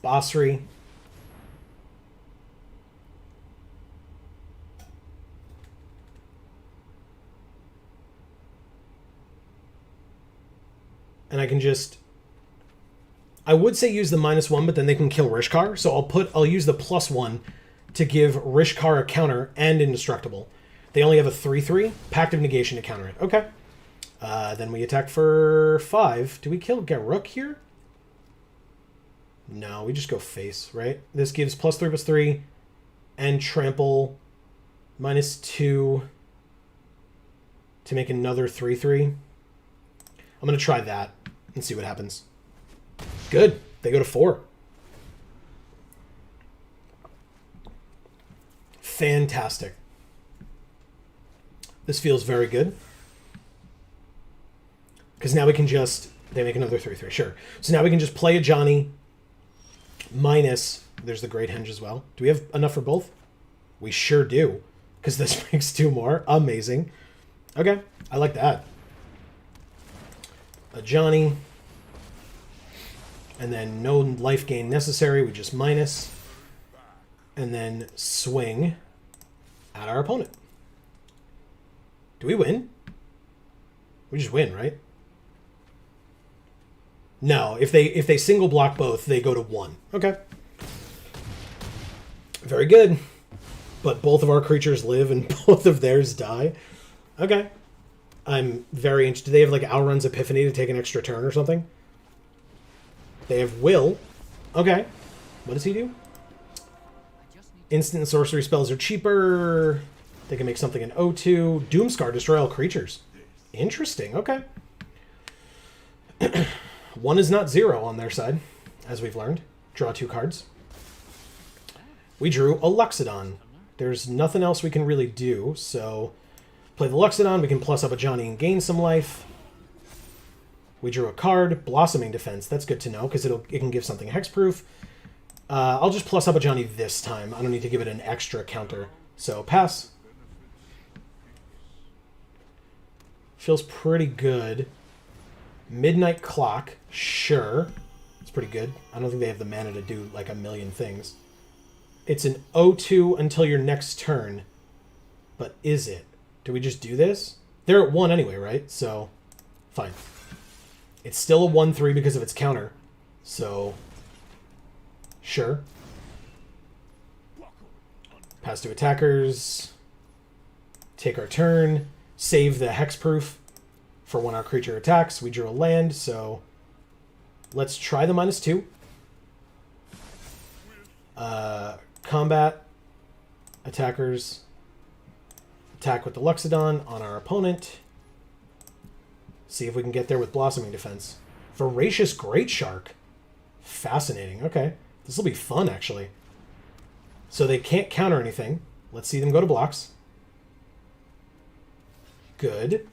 [SPEAKER 1] Basri. And I can just... I would say use the -1, but then they can kill Rishkar. So I'll use the +1 to give Rishkar a counter and indestructible. They only have a 3/3. Pact of Negation to counter it. Okay. Then we attack for 5. Do we kill Garruk here? No, we just go face, right? This gives +3/+3 and trample -2 to make another 3/3. I'm going to try that and see what happens. Good. They go to 4. Fantastic. This feels very good. Because now we can just... They make another 3/3. Sure. So now we can just play a Johnny minus... There's the Great Henge as well. Do we have enough for both? We sure do. Because this makes 2 more. Amazing. Okay. I like that. A Johnny, and then no life gain necessary, we just minus, and then swing at our opponent. Do we win? We just win, right? No, if they single block both, they go to 1. Okay. Very good. But both of our creatures live and both of theirs die. Okay. I'm very interested. Do they have, like, Alrun's Epiphany to take an extra turn or something? They have Will. Okay. What does he do? Instant and sorcery spells are cheaper. They can make something an O2. Doomscar, destroy all creatures. Interesting. Okay. 1 is not 0 on their side, as we've learned. Draw 2 cards. We drew a Luxodon. There's nothing else we can really do, so play the Luxodon. We can plus up a Johnny and gain some life. We drew a card, Blossoming Defense. That's good to know, because it can give something hexproof. I'll just plus up a Johnny this time. I don't need to give it an extra counter. So, pass. Feels pretty good. Midnight Clock. Sure. It's pretty good. I don't think they have the mana to do, like, a million things. It's an 0-2 until your next turn. But is it? Do we just do this? They're at 1 anyway, right? So, fine. It's still a 1-3 because of its counter. So, sure. Pass to attackers. Take our turn. Save the hexproof for when our creature attacks. We drew a land, so let's try the -2. Combat. Attackers. Attack with the Luxodon on our opponent. See if we can get there with Blossoming Defense. Voracious Great Shark. Fascinating. Okay. This will be fun, actually. So they can't counter anything. Let's see them go to blocks. Good.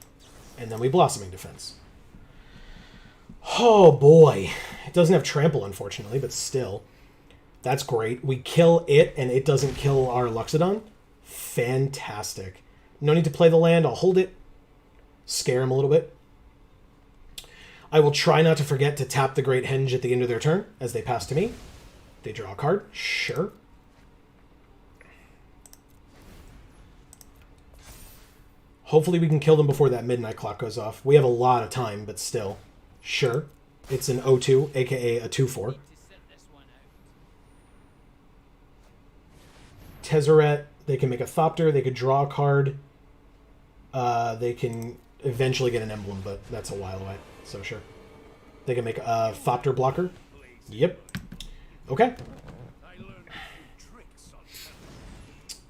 [SPEAKER 1] And then we Blossoming Defense. Oh, boy. It doesn't have Trample, unfortunately, but still. That's great. We kill it, and it doesn't kill our Luxodon. Fantastic. No need to play the land. I'll hold it. Scare him a little bit. I will try not to forget to tap the Great Henge at the end of their turn as they pass to me. They draw a card. Sure. Hopefully we can kill them before that midnight clock goes off. We have a lot of time, but still. Sure. It's an 0-2, aka a 2-4. Tezzeret, they can make a Thopter, they could draw a card. They can eventually get an emblem, but that's a while away, so sure. They can make a Thopter blocker. Yep. Okay.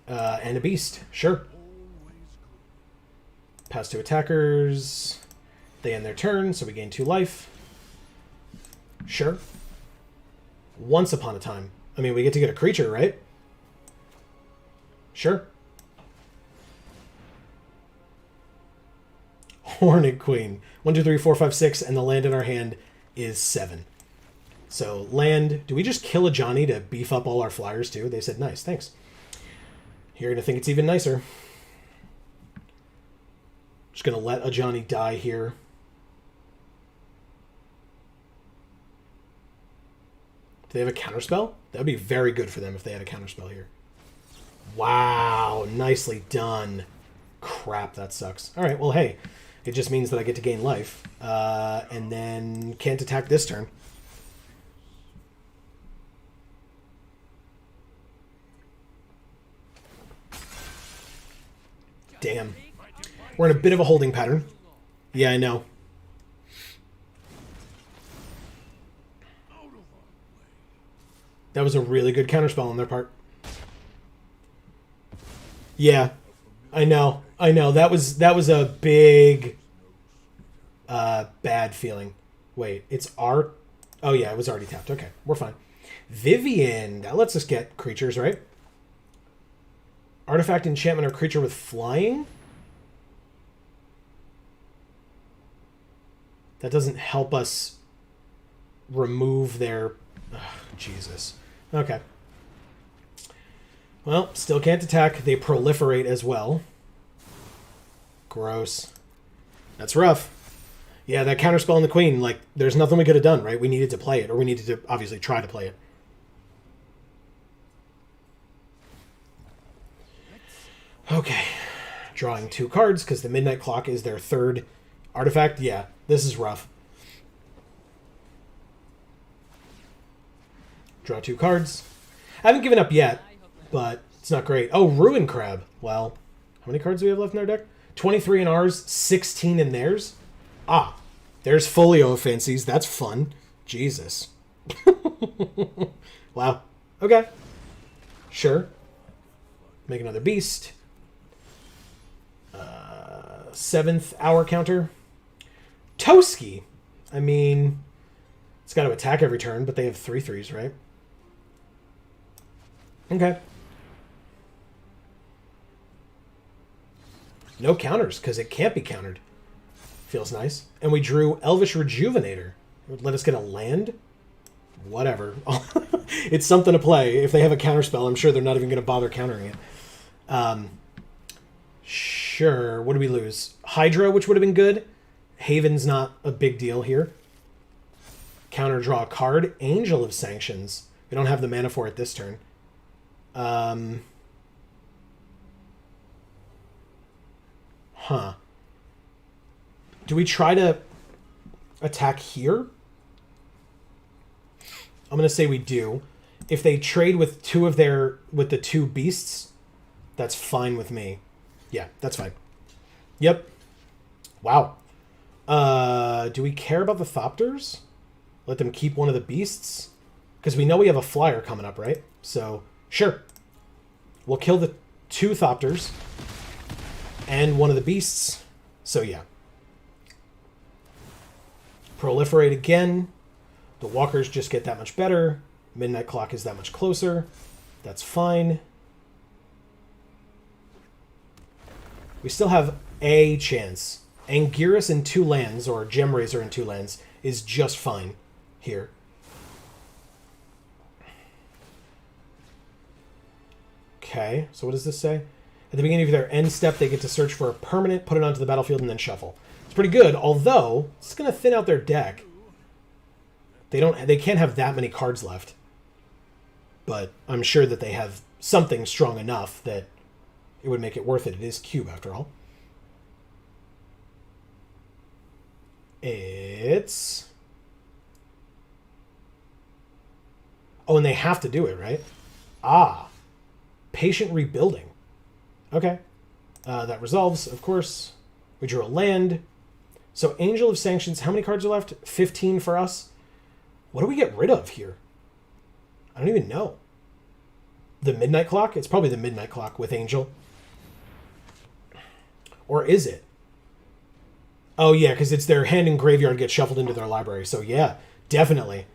[SPEAKER 1] And a Beast, sure. Pass to attackers. They end their turn, so we gain 2 life. Sure. Once upon a time. I mean, we get to get a creature, right? Sure. Horned Queen. 1, 2, 3, 4, 5, 6, and the land in our hand is 7. So, land. Do we just kill a Johnny to beef up all our flyers, too? They said, nice, thanks. You're going to think it's even nicer. Just going to let a Johnny die here. Do they have a counterspell? That would be very good for them if they had a counterspell here. Wow, nicely done. Crap, that sucks. All right, well, hey, it just means that I get to gain life. And then can't attack this turn. Damn. We're in a bit of a holding pattern. Yeah, I know. That was a really good counterspell on their part. Yeah, I know. I know. That was a big bad feeling. Wait, it's our... Oh, yeah, it was already tapped. Okay, we're fine. Vivian. That lets us get creatures, right? Artifact, enchantment, or creature with flying? That doesn't help us remove their... Ugh, Jesus. Okay. Well, still can't attack. They proliferate as well. Gross. That's rough. Yeah, that counterspell on the Queen, like, there's nothing we could have done, right? We needed to play it, or we needed to obviously try to play it. Okay. Drawing 2 cards, because the Midnight Clock is their 3rd artifact. Yeah, this is rough. Draw 2 cards. I haven't given up yet, but it's not great. Oh, Ruin Crab. Well, how many cards do we have left in our deck? 23 in ours, 16 in theirs. Ah, there's Folio of Fancies. That's fun. Jesus. Wow. Okay. Sure. Make another beast. 7th hour counter. Toski. I mean, it's got to attack every turn, but they have 3/3s, right? Okay. No counters, because it can't be countered. Feels nice. And we drew Elvish Rejuvenator. It would let us get a land? Whatever. It's something to play. If they have a counter spell, I'm sure they're not even going to bother countering it. Sure. What do we lose? Hydra, which would have been good. Haven's not a big deal here. Counter draw a card. Angel of Sanctions. We don't have the mana for it this turn. Huh. Do we try to attack here? I'm going to say we do. If they trade with with the two beasts, that's fine with me. Yeah, that's fine. Yep. Wow. Do we care about the Thopters? Let them keep one of the beasts? Because we know we have a flyer coming up, right? So, sure. We'll kill the two Thopters and one of the beasts. So, yeah. Proliferate again. The walkers just get that much better. Midnight Clock is that much closer. That's fine. We still have a chance. Anguirus in 2 lands, or Gemrazor in 2 lands, is just fine here. Okay, so what does this say? At the beginning of their end step, they get to search for a permanent, put it onto the battlefield, and then shuffle. It's pretty good, although it's going to thin out their deck. They can't have that many cards left. But I'm sure that they have something strong enough that it would make it worth it. It is cube, after all. It's... Oh, and they have to do it, right? Ah. Patient Rebuilding. Okay. That resolves, of course. We drew a land. So Angel of Sanctions, how many cards are left? 15 for us. What do we get rid of here? I don't even know. The Midnight Clock? It's probably the Midnight Clock with Angel. Or is it? Oh, yeah, because it's their hand and graveyard gets shuffled into their library. So, yeah, definitely.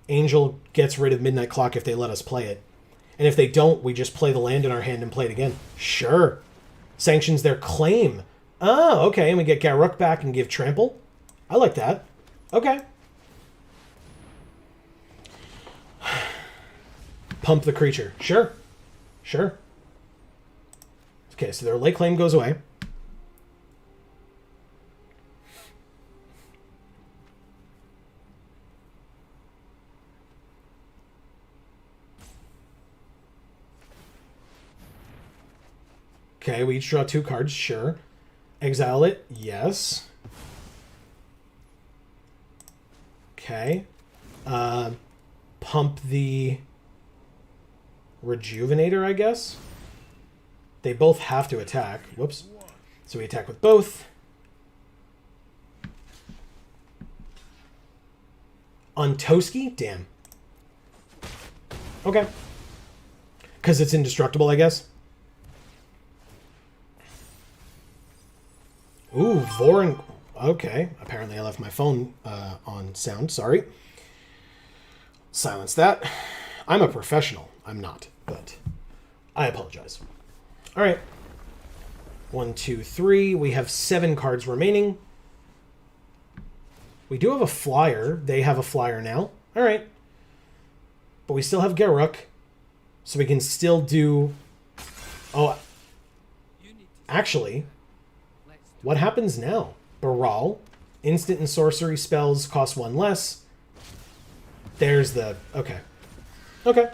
[SPEAKER 1] Angel gets rid of Midnight Clock if they let us play it. And if they don't, we just play the land in our hand and play it again. Sure. Sanctions their claim. Oh, okay, and we get Garruk back and give Trample. I like that. Okay. Pump the creature. Sure. Sure. Okay, so their late claim goes away. Okay, we each draw 2 cards. Sure. Exile it. Yes. Okay. Pump the Rejuvenator, I guess. They both have to attack. Whoops. So we attack with both. On Toski? Damn. Okay. Because it's indestructible, I guess. Ooh, Voring. Okay. Apparently I left my phone on sound. Sorry. Silence that. I'm a professional. I'm not, but I apologize. All right. 1, 2, 3. We have 7 cards remaining. We do have a flyer. They have a flyer now. All right. But we still have Garruk. So we can still do... Oh, actually, what happens now? Baral. Instant and sorcery spells cost 1 less. There's the... Okay. Okay.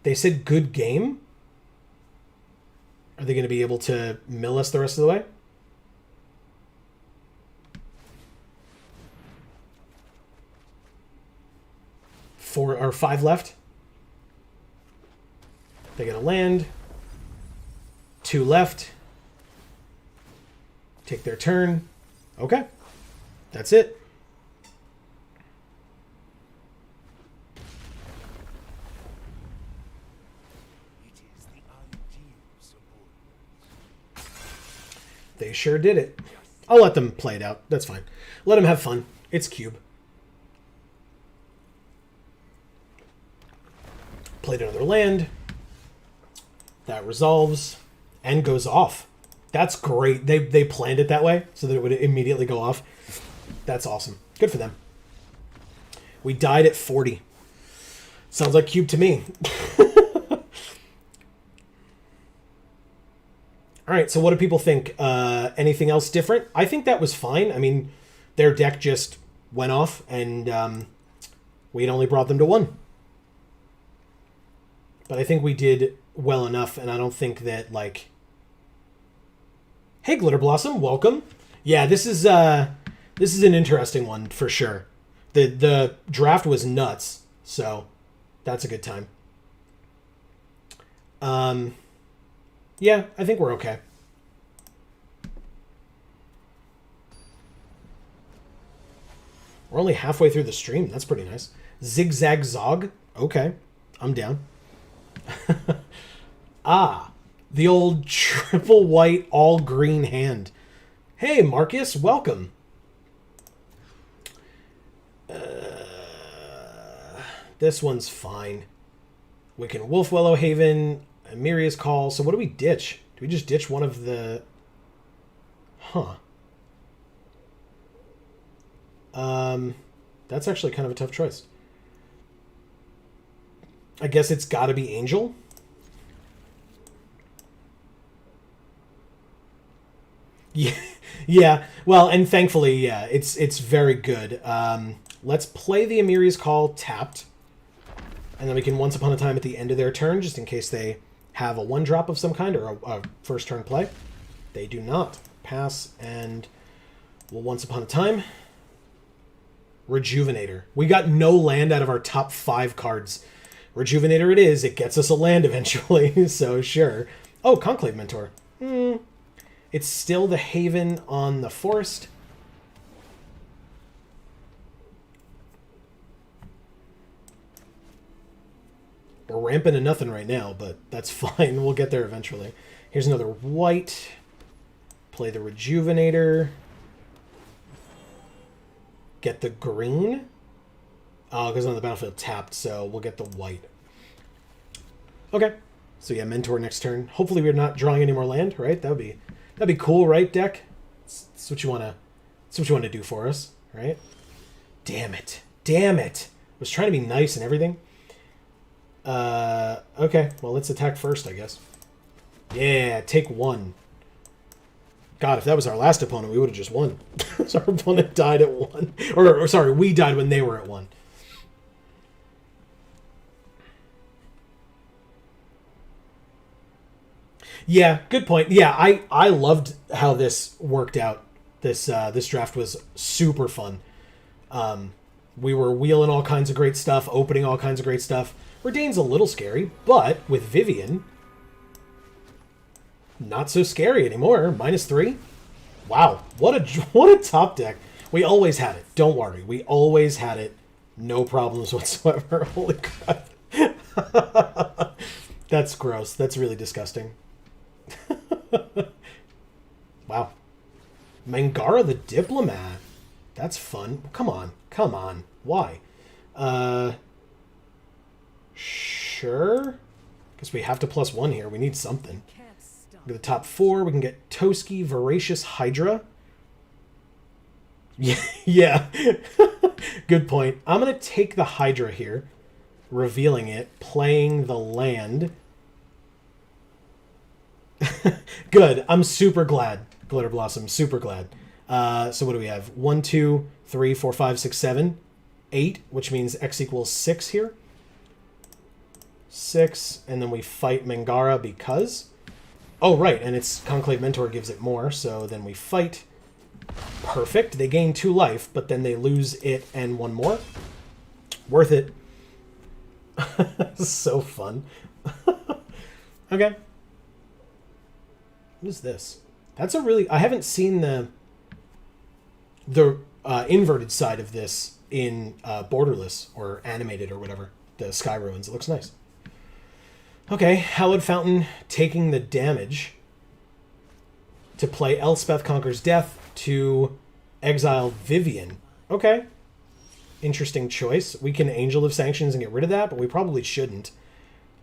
[SPEAKER 1] They said good game? Are they going to be able to mill us the rest of the way? Four or 5 left. They get a land. 2 left. Take their turn. Okay. That's it. They sure did it. I'll let them play it out. That's fine. Let them have fun. It's Cube. Played another land. That resolves and goes off. That's great. They planned it that way so that it would immediately go off. That's awesome. Good for them. We died at 40. Sounds like Cube to me. All right, so what do people think? Anything else different? I think that was fine. I mean, their deck just went off, and we'd only brought them to 1. But I think we did well enough, and I don't think that, like... Hey, Glitter Blossom, welcome. Yeah, this is an interesting one, for sure. The draft was nuts, so that's a good time. Yeah, I think we're okay. We're only halfway through the stream. That's pretty nice. Zigzag Zog. Okay, I'm down. The old triple white, all green hand. Hey, Marcus, welcome. This one's fine. Wiccan Wolf Willowhaven, Amiria's Call. So what do we ditch? Do we just ditch one of the... Huh. That's actually kind of a tough choice. I guess it's got to be Angel. Yeah, yeah. Well, and thankfully, yeah, it's very good. Let's play the Amiria's Call tapped. And then we can Once Upon a Time at the end of their turn, just in case they have a 1-drop of some kind or a first turn play. They do not. Pass, and we'll Once Upon a Time. Rejuvenator. We got no land out of our top 5 cards. Rejuvenator it is. It gets us a land eventually, so sure. Oh, Conclave Mentor. It's still the Haven on the Forest. We're ramping to nothing right now, but that's fine. We'll get there eventually. Here's another white. Play the Rejuvenator. Get the green. Oh, it goes on the battlefield tapped, so we'll get the white. Okay. So yeah, Mentor next turn. Hopefully we're not drawing any more land, right? That'd be cool, right, deck? That's what you wanna do for us, right? Damn it. Damn it. I was trying to be nice and everything. Okay, well, let's attack first, I guess. Yeah, take 1. God, if that was our last opponent, we would have just won. So our opponent died at 1. Or sorry, we died when they were at 1. Yeah, good point. Yeah, I loved how this worked out. This draft was super fun. We were wheeling all kinds of great stuff, opening all kinds of great stuff. Redain's a little scary, but with Vivian, not so scary anymore. -3. Wow, what a top deck. We always had it. Don't worry, we always had it. No problems whatsoever. Holy crap. That's gross. That's really disgusting. Wow. Mangara the Diplomat. That's fun. Come on. Come on. Why? Sure. Guess we have to +1 here. We need something. Go to the top 4. We can get Toski, Voracious Hydra. Yeah. Yeah. Good point. I'm going to take the Hydra here. Revealing it. Playing the land. Good. I'm super glad. Glitter Blossom. Super glad. So what do we have? 1, 2, 3, 4, 5, 6, 7, 8, which means X equals 6 here. 6, and then we fight Mangara because... Oh, right, and its Conclave Mentor gives it more, so then we fight. Perfect. They gain 2 life, but then they lose it and 1 more. Worth it. So fun. Okay. What is this? That's a really... I haven't seen the inverted side of this in Borderless or animated or whatever. The Sky Ruins. It looks nice. Okay, Hallowed Fountain taking the damage to play Elspeth Conquers Death. to exile Vivian. Okay. Interesting choice. We can Angel of Sanctions and get rid of that, but we probably shouldn't.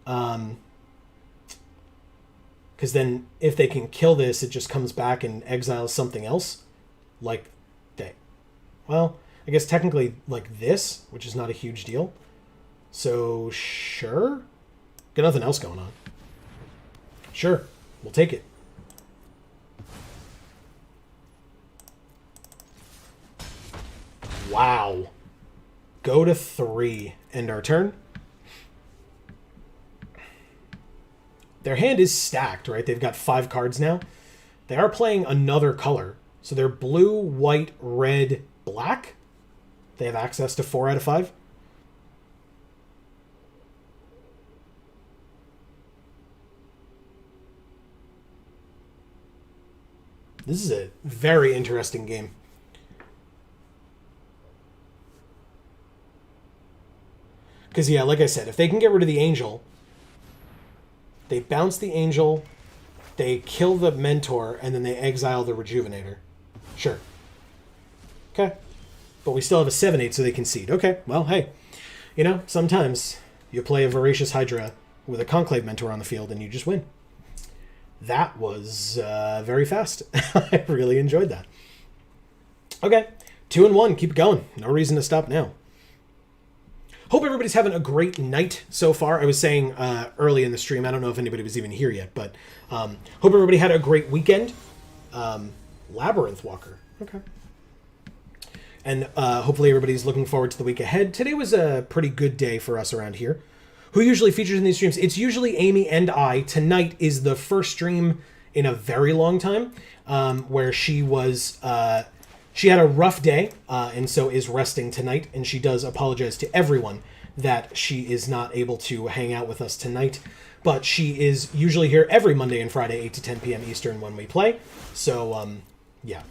[SPEAKER 1] Because then if they can kill this, it just comes back and exiles something else. Like, well, I guess technically like this, which is not a huge deal. So, sure. Got nothing else going on. Sure. We'll take it. Wow. Go to 3. End our turn. Their hand is stacked, right? They've got 5 cards now. They are playing another color. So they're blue, white, red, black. They have access to 4 out of 5. This is a very interesting game. Because, yeah, like I said, if they can get rid of the Angel, they bounce the Angel, they kill the Mentor, and then they exile the Rejuvenator. Sure. Okay. But we still have a 7/8, so they concede. Okay, well, hey. You know, sometimes you play a Voracious Hydra with a Conclave Mentor on the field, and you just win. That was very fast. I really enjoyed that. Okay, 2-1. Keep going. No reason to stop now. Hope everybody's having a great night so far. I was saying early in the stream, I don't know if anybody was even here yet, but hope everybody had a great weekend. Labyrinth Walker. Okay. And hopefully everybody's looking forward to the week ahead. Today was a pretty good day for us around here. Who usually features in these streams? It's usually Amy and I. Tonight is the first stream in a very long time where she was... she had a rough day and so is resting tonight. And she does apologize to everyone that she is not able to hang out with us tonight. But she is usually here every Monday and Friday, 8 to 10 p.m. Eastern when we play. So, yeah.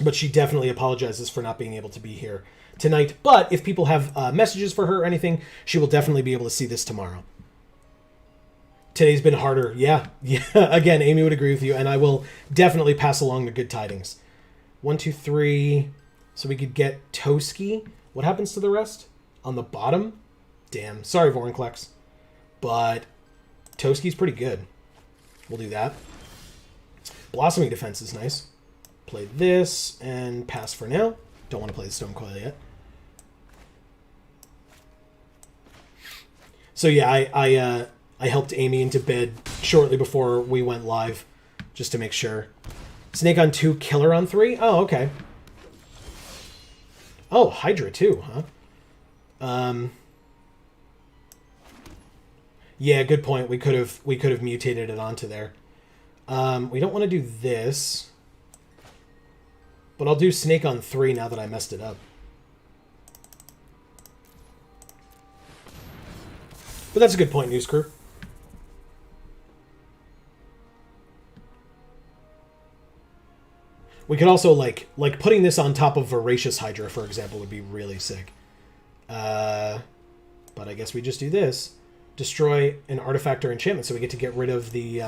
[SPEAKER 1] But she definitely apologizes for not being able to be here tonight. But if people have messages for her or anything, she will definitely be able to see this tomorrow. Today's been harder. Yeah. Again, Amy would agree with you, and I will definitely pass along the good tidings. 1, 2, 3. So we could get Toski. What happens to the rest? On the bottom? Damn. Sorry, Vorinclex. But Toski's pretty good. We'll do that. Blossoming Defense is nice. Play this and pass for now. Don't want to play the Stone Coil yet. So yeah, I helped Amy into bed shortly before we went live, just to make sure. Snake on 2, Killer on 3? Oh, okay. Oh, Hydra too, huh? Yeah, good point. We could have mutated it onto there. We don't want to do this. But I'll do Snake on 3 now that I messed it up. But that's a good point, News Crew. We could also, like putting this on top of Voracious Hydra, for example, would be really sick. But I guess we just do this. Destroy an artifact or enchantment, so we get to get rid of the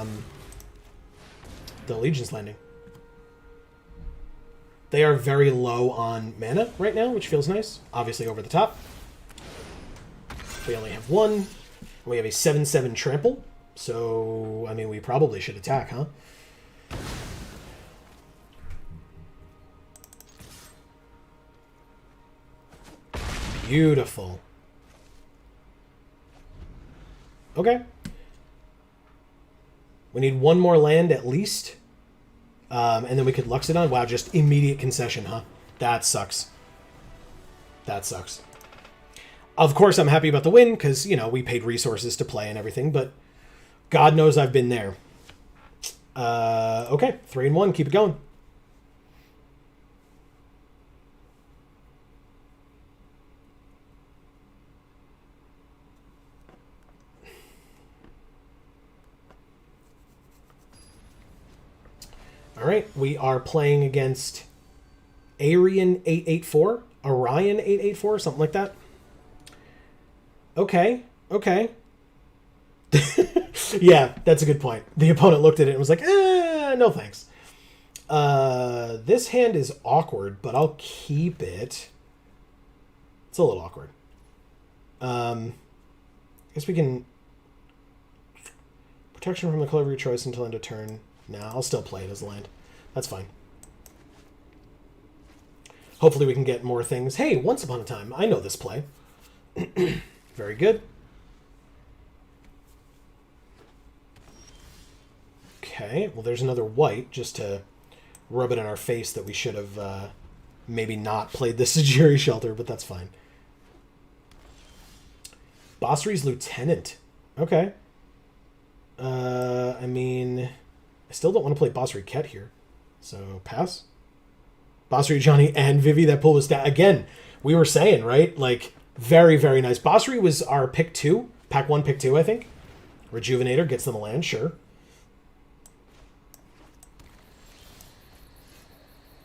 [SPEAKER 1] Legion's Landing. They are very low on mana right now, which feels nice. Obviously over the top. We only have 1. We have a 7/7 trample. So, I mean, we probably should attack, huh? Beautiful. Okay. We need 1 more land at least. And then we could Lux it on. Wow, just immediate concession, huh? That sucks. That sucks. Of course, I'm happy about the win, because, you know, we paid resources to play and everything, but God knows I've been there. Okay, 3-1. Keep it going. All right, we are playing against Arian 884, Orion 884, something like that. Okay. Yeah, that's a good point. The opponent looked at it and was like, no thanks. This hand is awkward, but I'll keep it. It's a little awkward. I guess we can... Protection from the color of your choice until end of turn. Nah, I'll still play it as land. That's fine. Hopefully we can get more things. Hey, Once Upon a Time. I know this play. Very good. Okay, well there's another white just to rub it in our face that we should have maybe not played the Sajiri Shelter, but that's fine. Bossri's Lieutenant. Okay. I mean, I still don't want to play Bossri Ket here, so pass. Bossri, Johnny, and Vivi, that pull was down. Again, we were saying, right? Like, very, very nice. Bossri was our pick 2. Pack 1, pick 2, I think. Rejuvenator gets them a land, sure.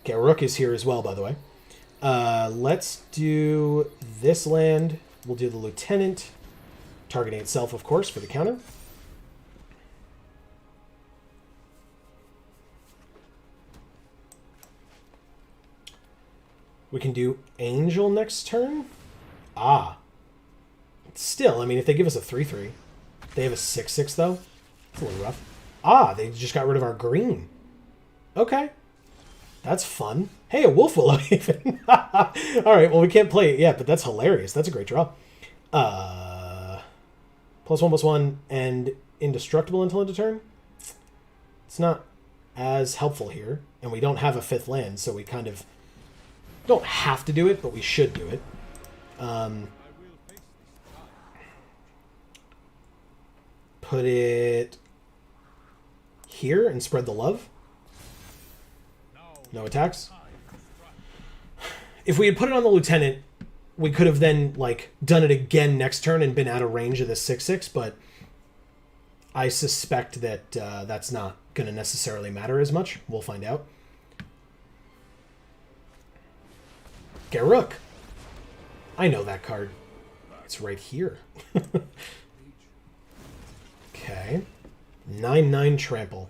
[SPEAKER 1] Garruk is here as well, by the way. Let's do this land. We'll do the Lieutenant. Targeting itself, of course, for the counter. We can do Angel next turn. Ah. Still, I mean, if they give us a 3/3. They have a 6/6, though. It's a little rough. Ah, they just got rid of our green. Okay. That's fun. Hey, a Wolf Willow even. All right, well, we can't play it yet, but that's hilarious. That's a great draw. +1/+1 and indestructible until end of turn. It's not as helpful here, and we don't have a 5th land, so we kind of don't have to do it, but we should do it. Put it here and spread the love. No attacks. If we had put it on the Lieutenant, we could have then like done it again next turn and been out of range of the 6/6, but I suspect that that's not going to necessarily matter as much. We'll find out. Garruk. I know that card. It's right here. Okay. 9/9 Trample.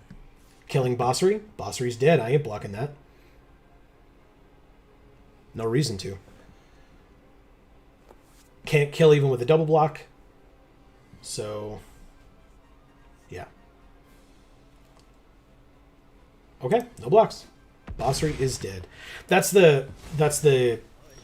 [SPEAKER 1] Killing Bossri. Bossri's dead. I ain't blocking that. No reason to. Can't kill even with a double block. So, yeah. Okay, no blocks. Bossri is dead. That's the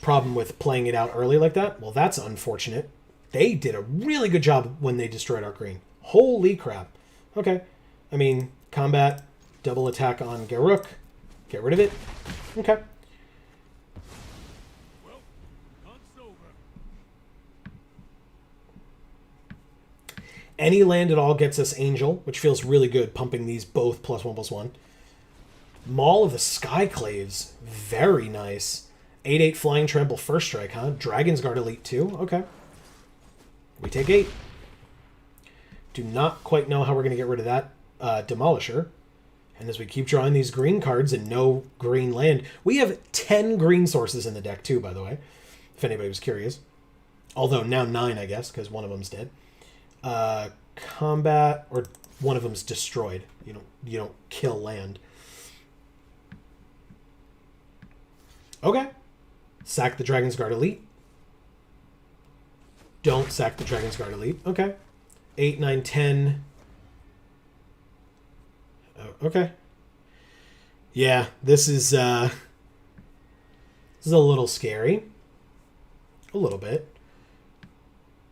[SPEAKER 1] problem with playing it out early like that. Well, that's unfortunate. They did a really good job when they destroyed our green. Holy crap. Okay. I mean, combat, double attack on Garruk. Get rid of it. Okay. Any land at all gets us Angel, which feels really good, pumping these both +1/+1. Maul of the Skyclaves. Very nice. 8/8 Flying Trample first strike, huh? Dragon's Guard Elite 2. Okay. We take 8. Do not quite know how we're going to get rid of that Demolisher. And as we keep drawing these green cards and no green land, we have 10 green sources in the deck too, by the way, if anybody was curious. Although now 9, I guess, because one of them's dead. Combat, or one of them's destroyed. You don't kill land. Okay. Sack the Dragon's Guard Elite. Don't sack the Dragon's Guard Elite. Okay. 8, 9, 10. Oh, okay. Yeah, this is a little scary. A little bit.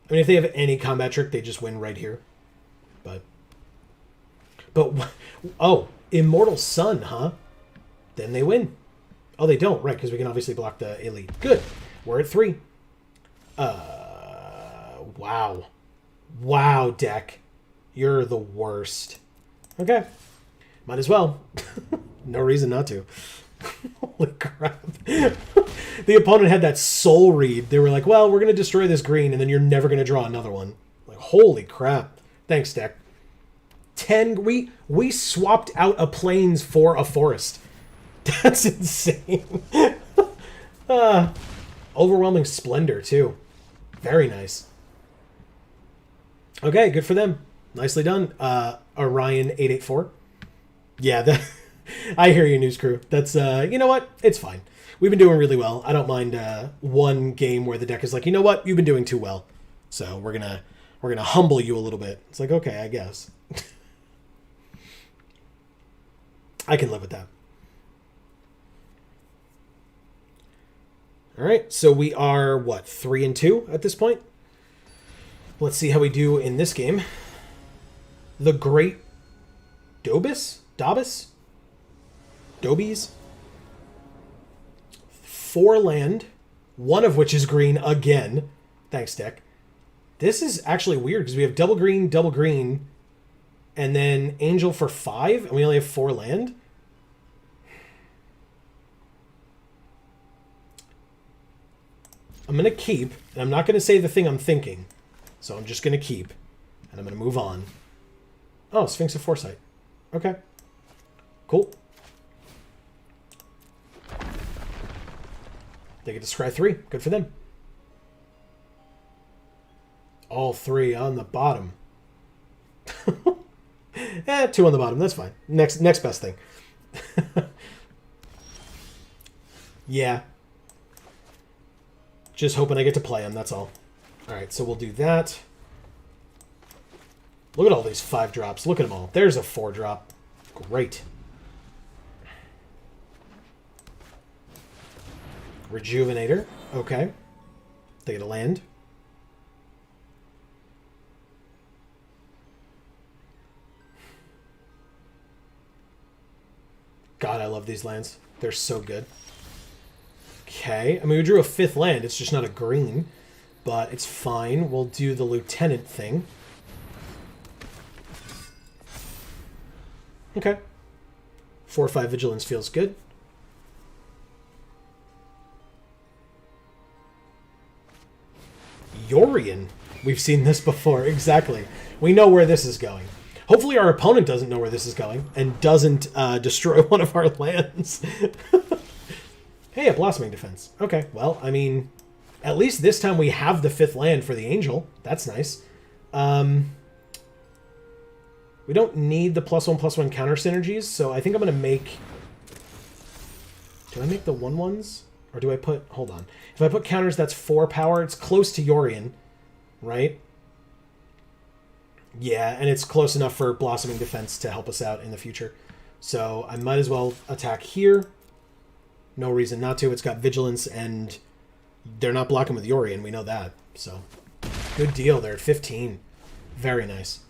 [SPEAKER 1] I mean, if they have any combat trick, they just win right here. But oh, Immortal Sun, huh? Then they win. Oh, they don't, right? Because we can obviously block the Elite. Good. We're at 3. Wow. Wow, deck. You're the worst. Okay. Might as well. No reason not to. Holy crap. The opponent had that soul read. They were like, well, we're going to destroy this green, and then you're never going to draw another one. Like, holy crap. Thanks, deck. 10. We swapped out a plains for a forest. That's insane. Overwhelming Splendor, too. Very nice. Okay, good for them. Nicely done. Orion 884. Yeah, I hear you, news crew. That's, you know what? It's fine. We've been doing really well. I don't mind one game where the deck is like, you know what? You've been doing too well. So we're gonna humble you a little bit. It's like, okay, I guess. I can live with that. All right, so we are, what, 3-2 at this point? Let's see how we do in this game. The Great Dobis? Dobis? Dobies? 4 land, one of which is green again. Thanks, deck. This is actually weird because we have double green, and then Angel for 5, and we only have 4 land. I'm going to keep, and I'm not going to say the thing I'm thinking. So I'm just going to keep, and I'm going to move on. Oh, Sphinx of Foresight. Okay. Cool. They get to scry 3. Good for them. All 3 on the bottom. 2 on the bottom. That's fine. Next best thing. Yeah. Just hoping I get to play them, that's all. Alright, so we'll do that. Look at all these 5 drops. Look at them all. There's a 4 drop. Great. Rejuvenator. Okay. They get a land. God, I love these lands. They're so good. Okay. I mean, we drew a 5th land. It's just not a green. But it's fine. We'll do the Lieutenant thing. Okay. 4/5 Vigilance feels good. Yorion. We've seen this before. Exactly. We know where this is going. Hopefully our opponent doesn't know where this is going and doesn't destroy one of our lands. Hey, a Blossoming Defense. Okay, well, I mean, at least this time we have the 5th land for the Angel. That's nice. We don't need the +1/+1 counter synergies, so I think I'm going to make... Do I make the 1/1s? Or do I put... Hold on. If I put counters, that's 4 power. It's close to Yorion, right? Yeah, and it's close enough for Blossoming Defense to help us out in the future. So I might as well attack here. No reason not to. It's got Vigilance, and they're not blocking with Yorion. We know that. So good deal. They're at 15. Very nice.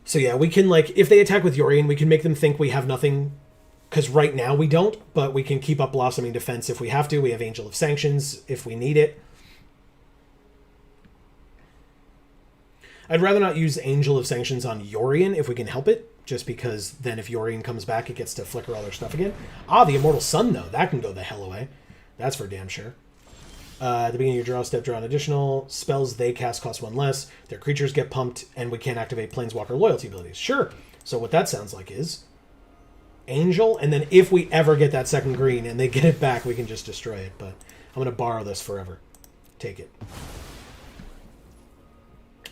[SPEAKER 1] So yeah, we can, like, if they attack with Yorion, we can make them think we have nothing, because right now we don't, but we can keep up Blossoming Defense if we have to. We have Angel of Sanctions if we need it. I'd rather not use Angel of Sanctions on Yorion if we can help it, just because then if Yorion comes back, it gets to flicker all their stuff again. Ah, the Immortal Sun, though. That can go the hell away. That's for damn sure. At the beginning of your draw step, draw an additional. Spells they cast cost 1 less. Their creatures get pumped, and we can't activate Planeswalker loyalty abilities. Sure. So what that sounds like is Angel, and then if we ever get that second green and they get it back, we can just destroy it. But I'm going to borrow this forever. Take it.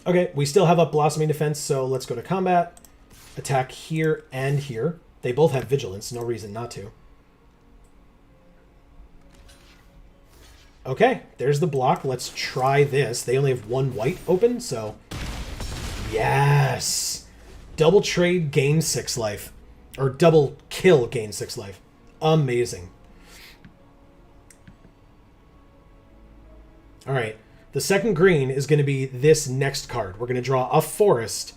[SPEAKER 1] Okay, we still have up Blossoming Defense, so let's go to combat. Attack here and here. They both have Vigilance, no reason not to. Okay, there's the block. Let's try this. They only have 1 white open, so... Yes! Double trade, gain 6 life. Or double kill, gain 6 life. Amazing. Alright. The second green is going to be this next card. We're going to draw a forest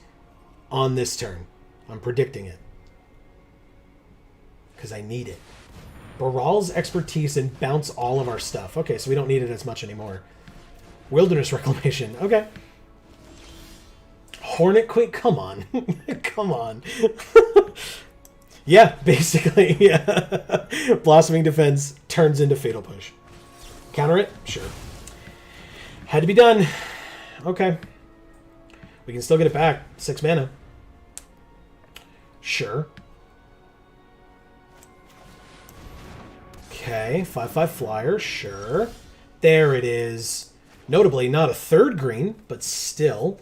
[SPEAKER 1] on this turn. I'm predicting it. Because I need it. Baral's Expertise and bounce all of our stuff. Okay, so we don't need it as much anymore. Wilderness Reclamation. Okay. Hornet Queen? Come on. Come on. Yeah, basically. Yeah. Blossoming Defense turns into Fatal Push. Counter it? Sure. Had to be done. Okay. We can still get it back. 6 mana. Sure. Okay. 5/5 flyer. Sure. There it is. Notably, not a 3rd green, but still.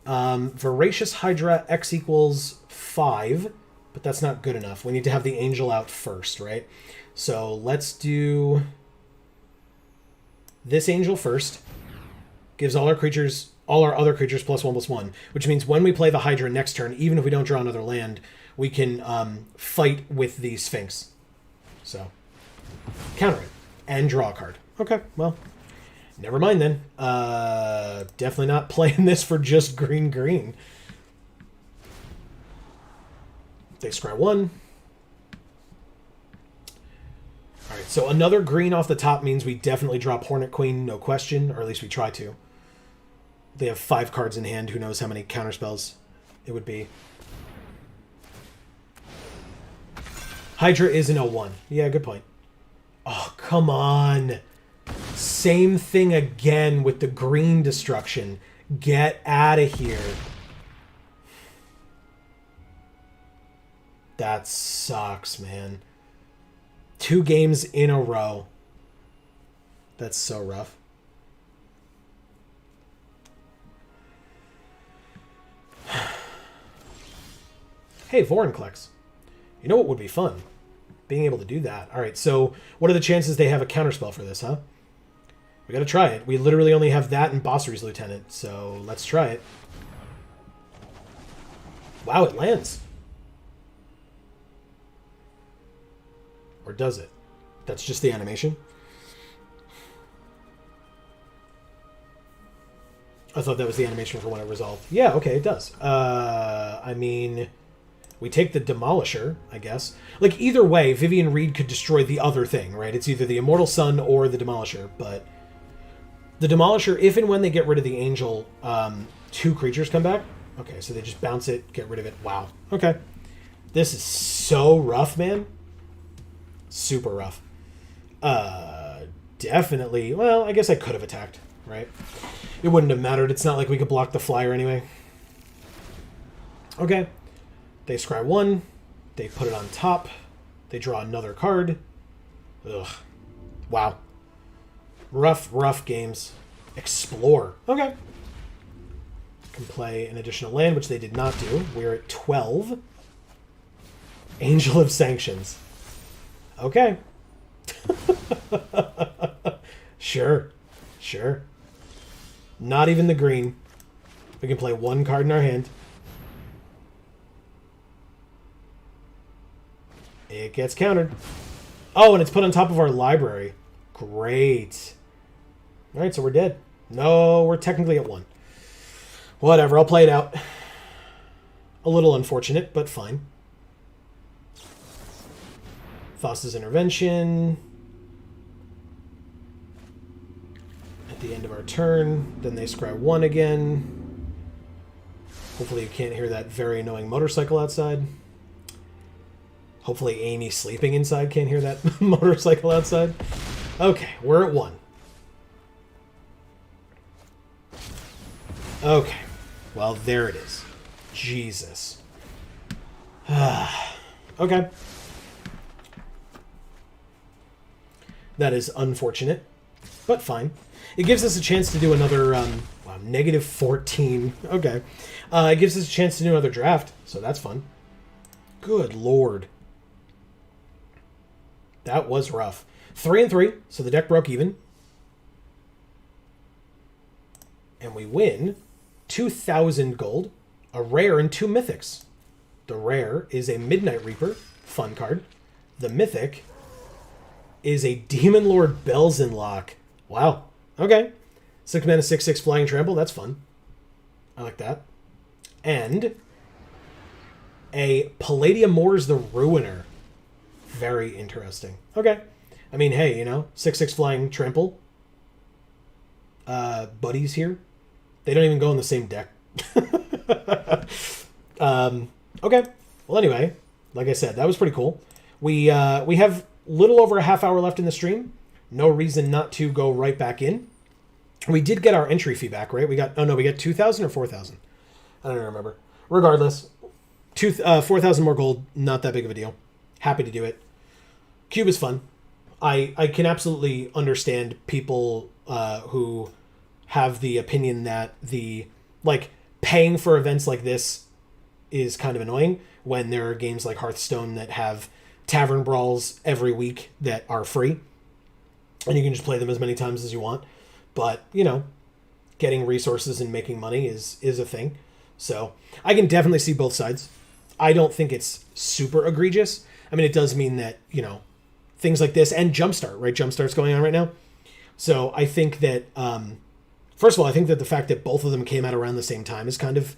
[SPEAKER 1] Voracious Hydra, X equals 5. but that's not good enough. We need to have the angel out first, right? So let's do this angel first. Gives all our other creatures +1/+1, which means when we play the Hydra next turn, even if we don't draw another land, we can fight with the Sphinx. So, counter it and draw a card. Okay, well, never mind then. Definitely not playing this for just green. They scry 1. Alright, so another green off the top means we definitely drop Hornet Queen, no question, or at least we try to. They have 5 cards in hand, who knows how many counterspells it would be. Hydra is an 0-1. Yeah, good point. Oh, come on. Same thing again with the green destruction. Get out of here. That sucks, man. 2 games in a row. That's so rough. Hey, Vorinclex. You know what would be fun? Being able to do that. Alright, so what are the chances they have a counterspell for this, huh? We gotta try it. We literally only have that and Bossery's Lieutenant, so let's try it. Wow, it lands. Or does it? That's just the animation? I thought that was the animation for when it resolved. Yeah, okay, it does. I mean, we take the Demolisher, I guess. Like, either way, Vivian Reed could destroy the other thing, right? It's either the Immortal Sun or the Demolisher, but the Demolisher, if and when they get rid of the Angel, 2 creatures come back. Okay, so they just bounce it, get rid of it. Wow. Okay. This is so rough, man. Super rough. Definitely. Well, I guess I could have attacked, right? It wouldn't have mattered. It's not like we could block the flyer anyway. Okay. They scry 1. They put it on top. They draw another card. Ugh. Wow. Rough games. Explore. Okay. Can play an additional land, which they did not do. We're at 12. Angel of Sanctions. Okay. Sure. Not even the green. We can play 1 card in our hand. It gets countered. Oh, and it's put on top of our library. Great. Alright, so we're dead. No, we're technically at 1. Whatever, I'll play it out. A little unfortunate, but fine. Thassa's Intervention. At the end of our turn. Then they scry 1 again. Hopefully you can't hear that very annoying motorcycle outside. Hopefully Amy sleeping inside can't hear that motorcycle outside. Okay, we're at 1. Okay. Well, there it is. Jesus. Okay. That is unfortunate, but fine. It gives us a chance to do another, wow, -14. Okay. It gives us a chance to do another draft, so that's fun. Good lord. That was rough. 3 and 3, so the deck broke even. And we win 2,000 gold, a rare, and 2 mythics. The rare is a Midnight Reaper, fun card. The mythic is a Demon Lord Belzenlock. Wow. Okay. 6 mana, 6/6 flying trample. That's fun. I like that. And a Palladium Moors the Ruiner. Very interesting. Okay. I mean, hey, 6/6 flying trample. Buddies here. They don't even go in the same deck. Okay. Well, anyway, like I said, that was pretty cool. We have little over a half hour left in the stream. No reason not to go right back in. We did get our entry fee back, right? We got 2,000 or 4,000. I don't remember. Regardless, 4,000 more gold, not that big of a deal. Happy to do it. Cube is fun. I can absolutely understand people who have the opinion that paying for events like this is kind of annoying when there are games like Hearthstone that have tavern brawls every week that are free, and you can just play them as many times as you want. But, getting resources and making money is a thing. So I can definitely see both sides. I don't think it's super egregious. I mean, it does mean that, things like this and Jumpstart, right? Jumpstart's going on right now. So I think that, first of all, I think that the fact that both of them came out around the same time is kind of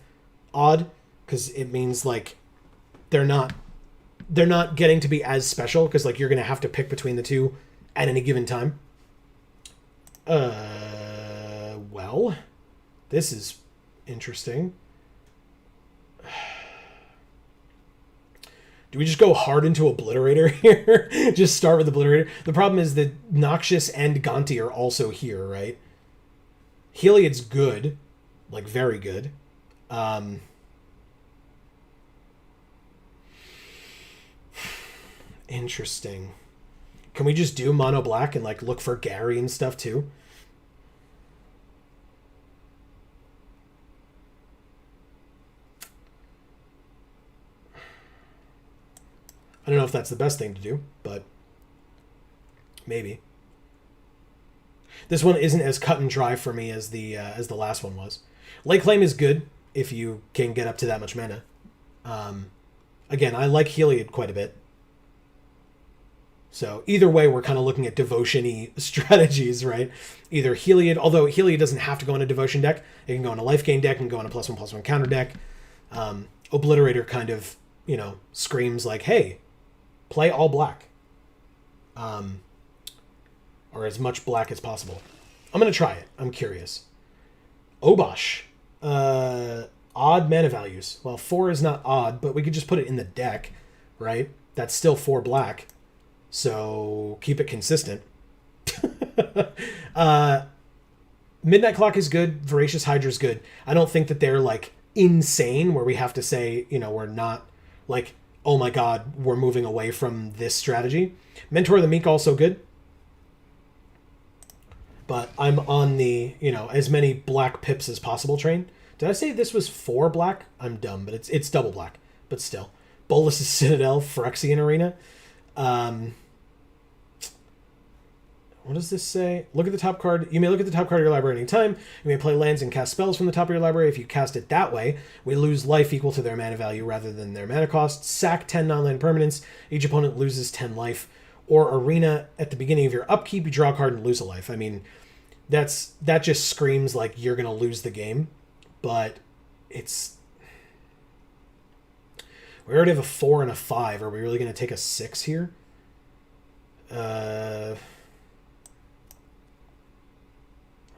[SPEAKER 1] odd, because it means like they're not getting to be as special, because like you're going to have to pick between the two at any given time. Well, this is interesting. Do we just go hard into Obliterator here? Just start with Obliterator? The problem is that Noxious and Gonti are also here, right? Heliod's good. Like, very good. Interesting. Can we just do mono black and, like, look for Gary and stuff, too? I don't know if that's the best thing to do, but maybe. This one isn't as cut and dry for me as the last one was. Lake Claim is good if you can get up to that much mana. Again, I like Heliod quite a bit. So either way, we're kind of looking at devotion-y strategies, right? Either Heliod, although Heliod doesn't have to go in a devotion deck. It can go in a life gain deck and go in a +1/+1 counter deck. Obliterator kind of, screams like, hey, play all black. Or as much black as possible. I'm going to try it. I'm curious. Obosh. Odd mana values. Well, 4 is not odd, but we could just put it in the deck, right? That's still 4 black. So keep it consistent. Midnight Clock is good. Voracious Hydra is good. I don't think that they're like insane where we have to say, we're not like, oh my god, we're moving away from this strategy. Mentor of the Meek also good. But I'm on the, as many black pips as possible train. Did I say this was 4 black? I'm dumb, but it's double black. But still. Bolas' Citadel, Phyrexian Arena. What does this say? Look at the top card. You may look at the top card of your library at any time. You may play lands and cast spells from the top of your library. If you cast it that way, we lose life equal to their mana value rather than their mana cost. Sack 10 non-land permanents. Each opponent loses 10 life. Or Arena, at the beginning of your upkeep, you draw a card and lose a life. I mean, that just screams like you're going to lose the game. But it's... We already have a 4 and a 5. Are we really going to take a 6 here? I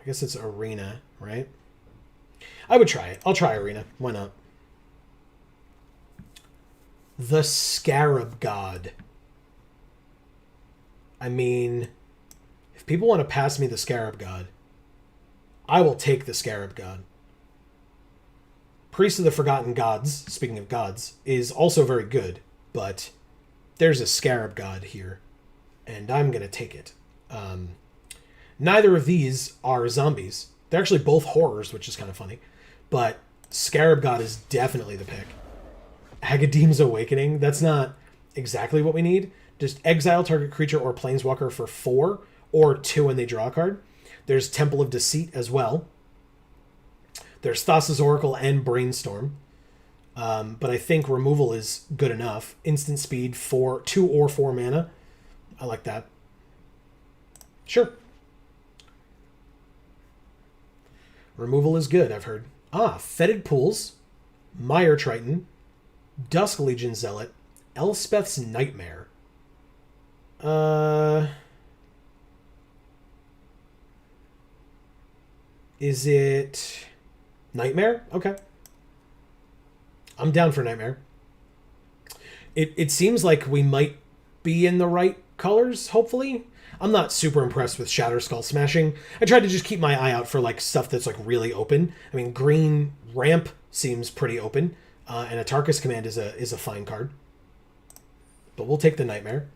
[SPEAKER 1] guess it's Arena, right? I would try it. I'll try Arena. Why not? The Scarab God. I mean, if people want to pass me the Scarab God, I will take the Scarab God. Priest of the Forgotten Gods, speaking of gods, is also very good, but there's a Scarab God here, and I'm going to take it. Neither of these are zombies. They're actually both horrors, which is kind of funny. But Scarab God is definitely the pick. Agadeem's Awakening, that's not exactly what we need. Just exile target creature or planeswalker for 4, or 2 when they draw a card. There's Temple of Deceit as well. There's Thassa's Oracle and Brainstorm. But I think removal is good enough. Instant speed for 2 or 4 mana. I like that. Sure. Removal is good, I've heard. Fetid Pools, Mire Triton, Dusk Legion Zealot, Elspeth's Nightmare. Is it Nightmare? Okay. I'm down for Nightmare. It seems like we might be in the right colors, hopefully. I'm not super impressed with Shatter Skull Smashing. I tried to just keep my eye out for like stuff that's like really open. I mean, green Ramp seems pretty open, and Atarka's Command is a fine card. But we'll take the Nightmare.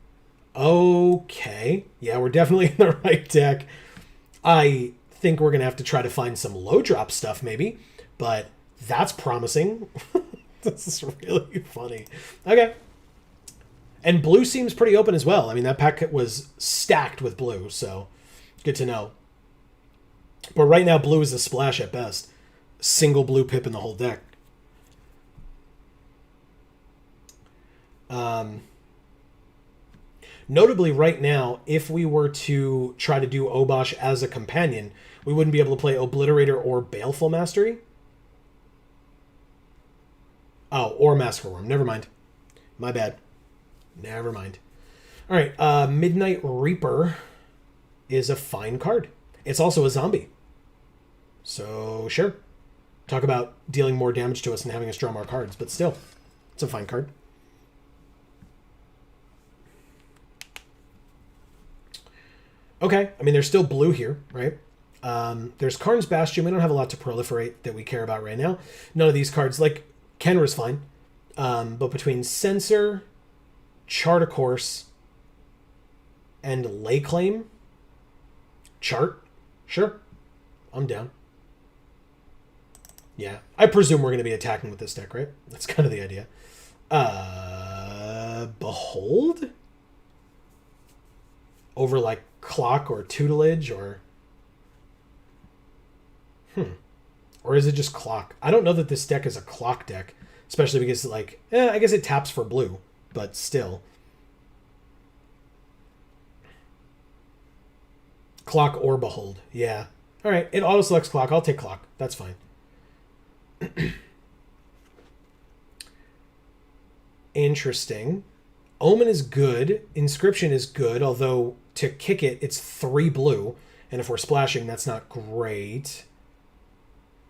[SPEAKER 1] Okay, yeah, we're definitely in the right deck. I think we're gonna have to try to find some low drop stuff maybe, but that's promising. This is really funny. Okay. And blue seems pretty open as well. I mean, that pack was stacked with blue, so good to know. But right now, blue is a splash at best. Single blue pip in the whole deck. Notably, right now, if we were to try to do Obosh as a companion, we wouldn't be able to play Obliterator or Baleful Mastery. Oh, or Massacre Worm. Never mind. My bad. Never mind. All right, Midnight Reaper is a fine card. It's also a zombie. So, sure. Talk about dealing more damage to us and having us draw more cards, but still, it's a fine card. Okay, I mean, there's still blue here, right? There's Karn's Bastion. We don't have a lot to proliferate that we care about right now. None of these cards, like, Kenra's fine. But between Censor, Chart a Course, and Lay Claim, Chart, sure, I'm down. Yeah, I presume we're going to be attacking with this deck, right? That's kind of the idea. Behold? Over, like, Clock or Tutelage or... Or is it just Clock? I don't know that this deck is a Clock deck, especially because, like, I guess it taps for blue, but still. Clock or Behold, yeah. All right, it auto-selects Clock. I'll take Clock. That's fine. Interesting. Omen is good. Inscription is good, although to kick it, it's 3 blue. And if we're splashing, that's not great.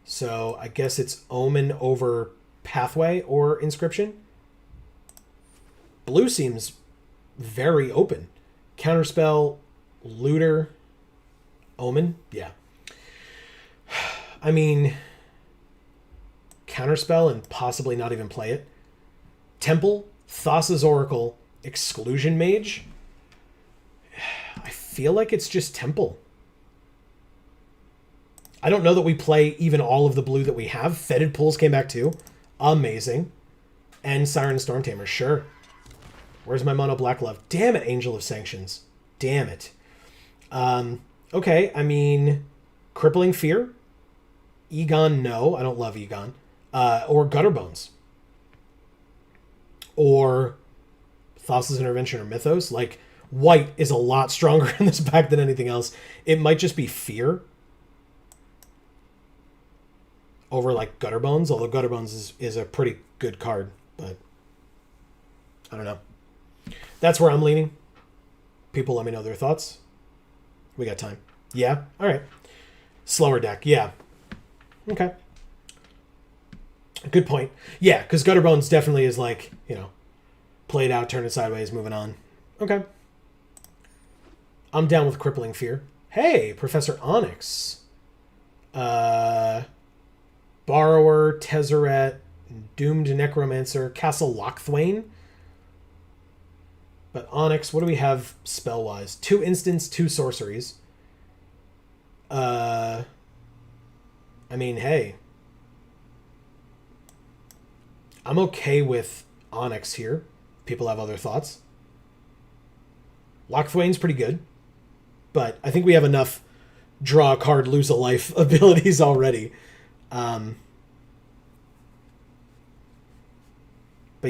[SPEAKER 1] So I guess it's Omen over Pathway or Inscription. Blue seems very open. Counterspell, Looter, Omen. Yeah. I mean, Counterspell and possibly not even play it. Temple, Thassa's Oracle, Exclusion Mage. I feel like it's just Temple. I don't know that we play even all of the blue that we have. Fetid Pools came back too. Amazing. And Siren Stormtamer, sure. Where's my Mono Black Love? Damn it, Angel of Sanctions. Damn it. Okay, I mean, Crippling Fear. Egon, no. I don't love Egon. Or Gutterbones. Or Thassa's Intervention or Mythos. Like, white is a lot stronger in this pack than anything else. It might just be Fear over, like, Gutterbones, although Gutterbones is a pretty good card, but I don't know. That's where I'm leaning. People let me know their thoughts. We got time. Yeah? All right. Slower deck. Yeah. Okay. Good point. Yeah, because Gutterbones definitely is like, you know, play it out, turn it sideways, moving on. Okay. I'm down with Crippling Fear. Hey, Professor Onyx. Borrower, Tezzeret, Doomed Necromancer, Castle Lochthwain. But Onyx, what do we have spell-wise? 2 instants, 2 sorceries. I mean, hey. I'm okay with Onyx here. People have other thoughts. Lochthwain's pretty good. But I think we have enough draw a card, lose a life abilities already. But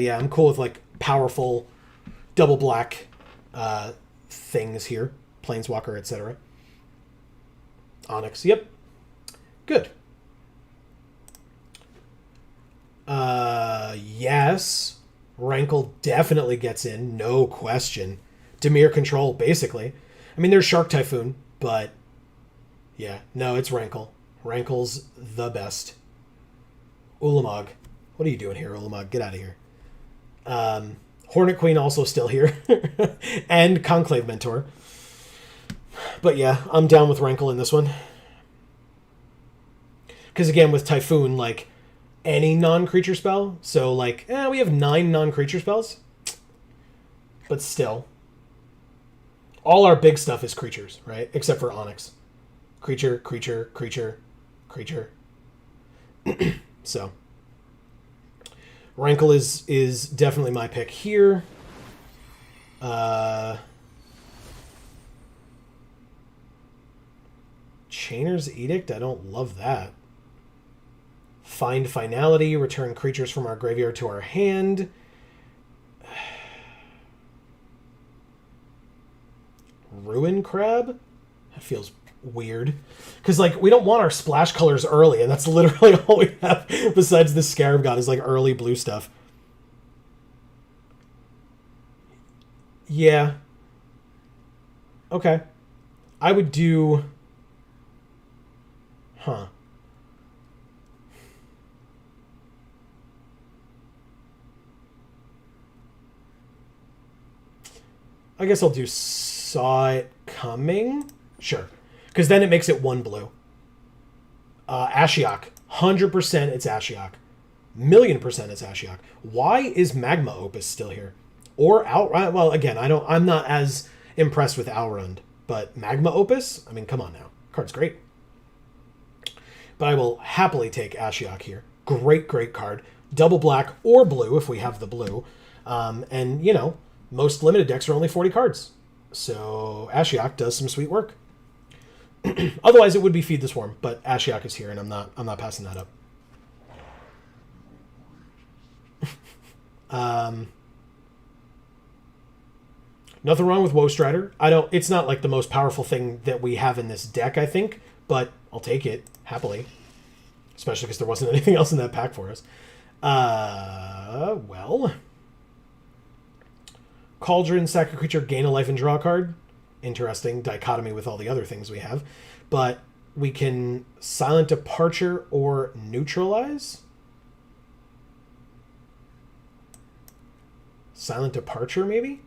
[SPEAKER 1] yeah, I'm cool with, like, powerful double black things here. Planeswalker, etc. Onyx, yep. Good. Yes. Rankle definitely gets in, no question. Dimir Control, basically. I mean, there's Shark Typhoon, but yeah, no, it's Rankle. Rankle's the best. Ulamog. What are you doing here, Ulamog? Get out of here. Hornet Queen also still here. And Conclave Mentor. But yeah, I'm down with Rankle in this one. Because again, with Typhoon, like, any non-creature spell. So, like, we have 9 non-creature spells. But still. All our big stuff is creatures, right? Except for Onyx. Creature, creature, creature, creature. So. Rankle is definitely my pick here. Chainer's Edict, I don't love that. Find Finality, return creatures from our graveyard to our hand. Ruin Crab? That feels weird. Because, like, we don't want our splash colors early, and that's literally all we have besides the Scarab God is, like, early blue stuff. Yeah. Okay. I would do... Huh. I guess I'll do Saw It Coming. Sure. Because then it makes it 1 blue. Ashiok. 100% it's Ashiok. 1,000,000% it's Ashiok. Why is Magma Opus still here? Or Outrun? Well, again, I'm not as impressed with Outrun, but Magma Opus? I mean, come on now. Card's great. But I will happily take Ashiok here. Great, great card. Double black or blue if we have the blue. And, you know, most limited decks are only 40 cards. So Ashiok does some sweet work. Otherwise, it would be Feed the Swarm, but Ashiok is here, and I'm not passing that up. Nothing wrong with Woe Strider. It's not like the most powerful thing that we have in this deck, I think, but I'll take it happily, especially because there wasn't anything else in that pack for us. Well, Cauldron, sack a creature, gain a life and draw a card. Interesting dichotomy with all the other things we have, but we can Silent Departure or Neutralize. Silent Departure, maybe?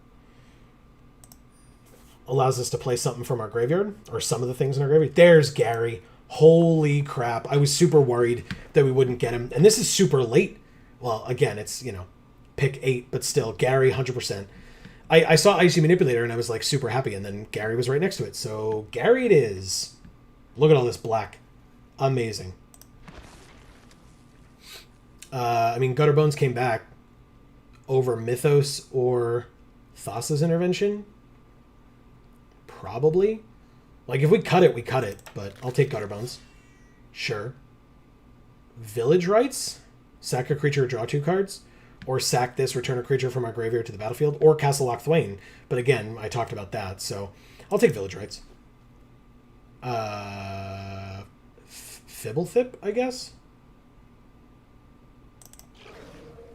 [SPEAKER 1] Allows us to play something from our graveyard, or some of the things in our graveyard. There's Gary. Holy crap. I was super worried that we wouldn't get him. And this is super late. Well, again, it's, you know, pick 8, but still, Gary, 100%. I saw Icy Manipulator, and I was, like, super happy, and then Gary was right next to it. So, Gary it is. Look at all this black. Amazing. I mean, Gutterbones came back over Mythos or Thassa's Intervention. Probably. Like, if we cut it, we cut it. But I'll take Gutterbones. Sure. Village Rites? Sack a creature, draw 2 cards. Or sack this, return a creature from our graveyard to the battlefield. Or Castle Loch Thwain. But again, I talked about that. So I'll take Village Rites. Fibblethip, I guess?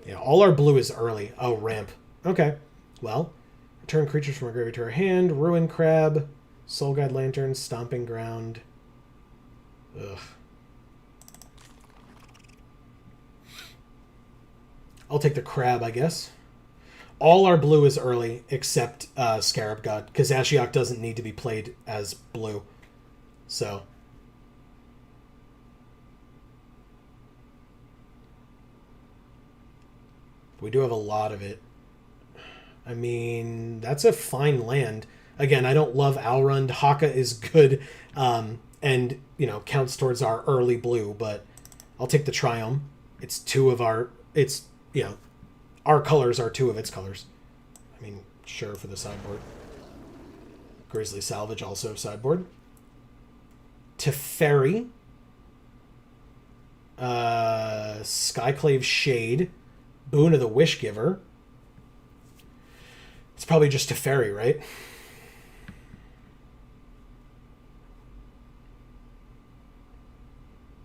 [SPEAKER 1] Yeah, all our blue is early. Oh, ramp. Okay. Well... Return creatures from our graveyard to our hand. Ruin Crab. Soul Guide Lantern. Stomping Ground. Ugh. I'll take the Crab, I guess. All our blue is early, except Scarab God, because Ashiok doesn't need to be played as blue. So... we do have a lot of it. I mean, that's a fine land. Again, I don't love Alrund. Haka is good, and, you know, counts towards our early blue, but I'll take the Triumph. It's 2 of our... It's, you know, our colors are 2 of its colors. I mean, sure, for the sideboard. Grizzly Salvage, also sideboard. Teferi. Skyclave Shade. Boon of the Wishgiver. It's probably just Teferi, right?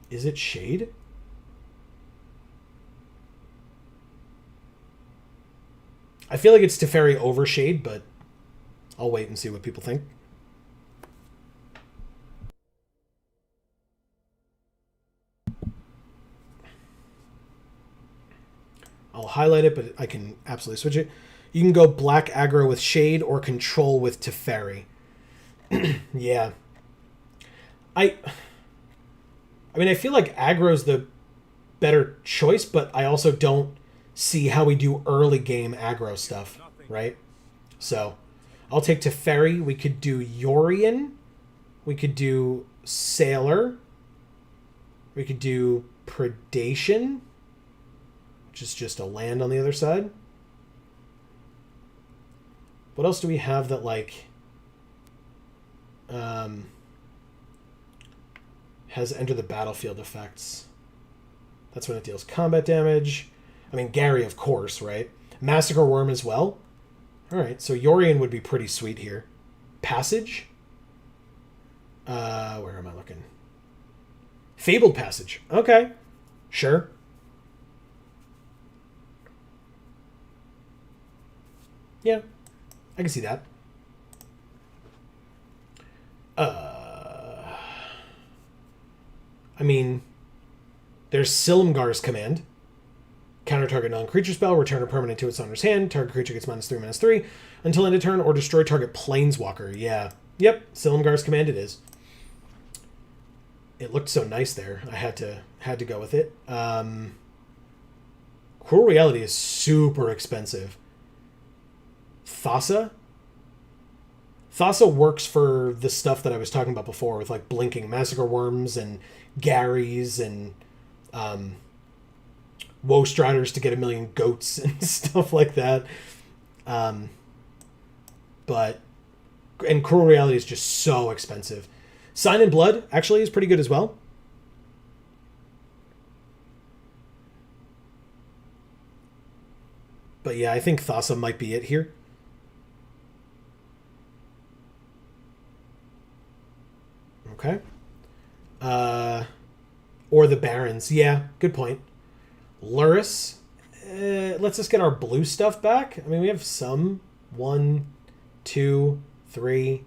[SPEAKER 1] Is it Shade? I feel like it's Teferi over Shade, but I'll wait and see what people think. I'll highlight it, but I can absolutely switch it. You can go black aggro with Shade or control with Teferi. Yeah. I mean, I feel like aggro's the better choice, but I also don't see how we do early game aggro stuff, right? So, I'll take Teferi. We could do Yorion. We could do Sailor. We could do Predation. which is just a land on the other side. What else do we have that, like, has enter the battlefield effects? That's when it deals combat damage. I mean, Gary, of course, right? Massacre Worm as well. All right, so Yorion would be pretty sweet here. Passage? Where am I looking? Fabled Passage. Okay, sure. Yeah, I can see that. I mean, there's Silumgar's Command. Counter target non-creature spell, return a permanent to its owner's hand. Target creature gets -3/-3 until end of turn, or destroy target planeswalker. Yeah. Yep, Silumgar's Command it is. It looked so nice there. I had to go with it. Cruel Reality is super expensive. Thassa? Thassa works for the stuff that I was talking about before with like blinking Massacre Worms and Garys and Woe Striders to get a million goats and stuff like that. And Cruel Reality is just so expensive. Sign in Blood actually is pretty good as well. But yeah, I think Thassa might be it here. Okay. Or the Barons. Yeah, good point. Luris. Let's just get our blue stuff back. I mean, we have some. 1, 2, 3,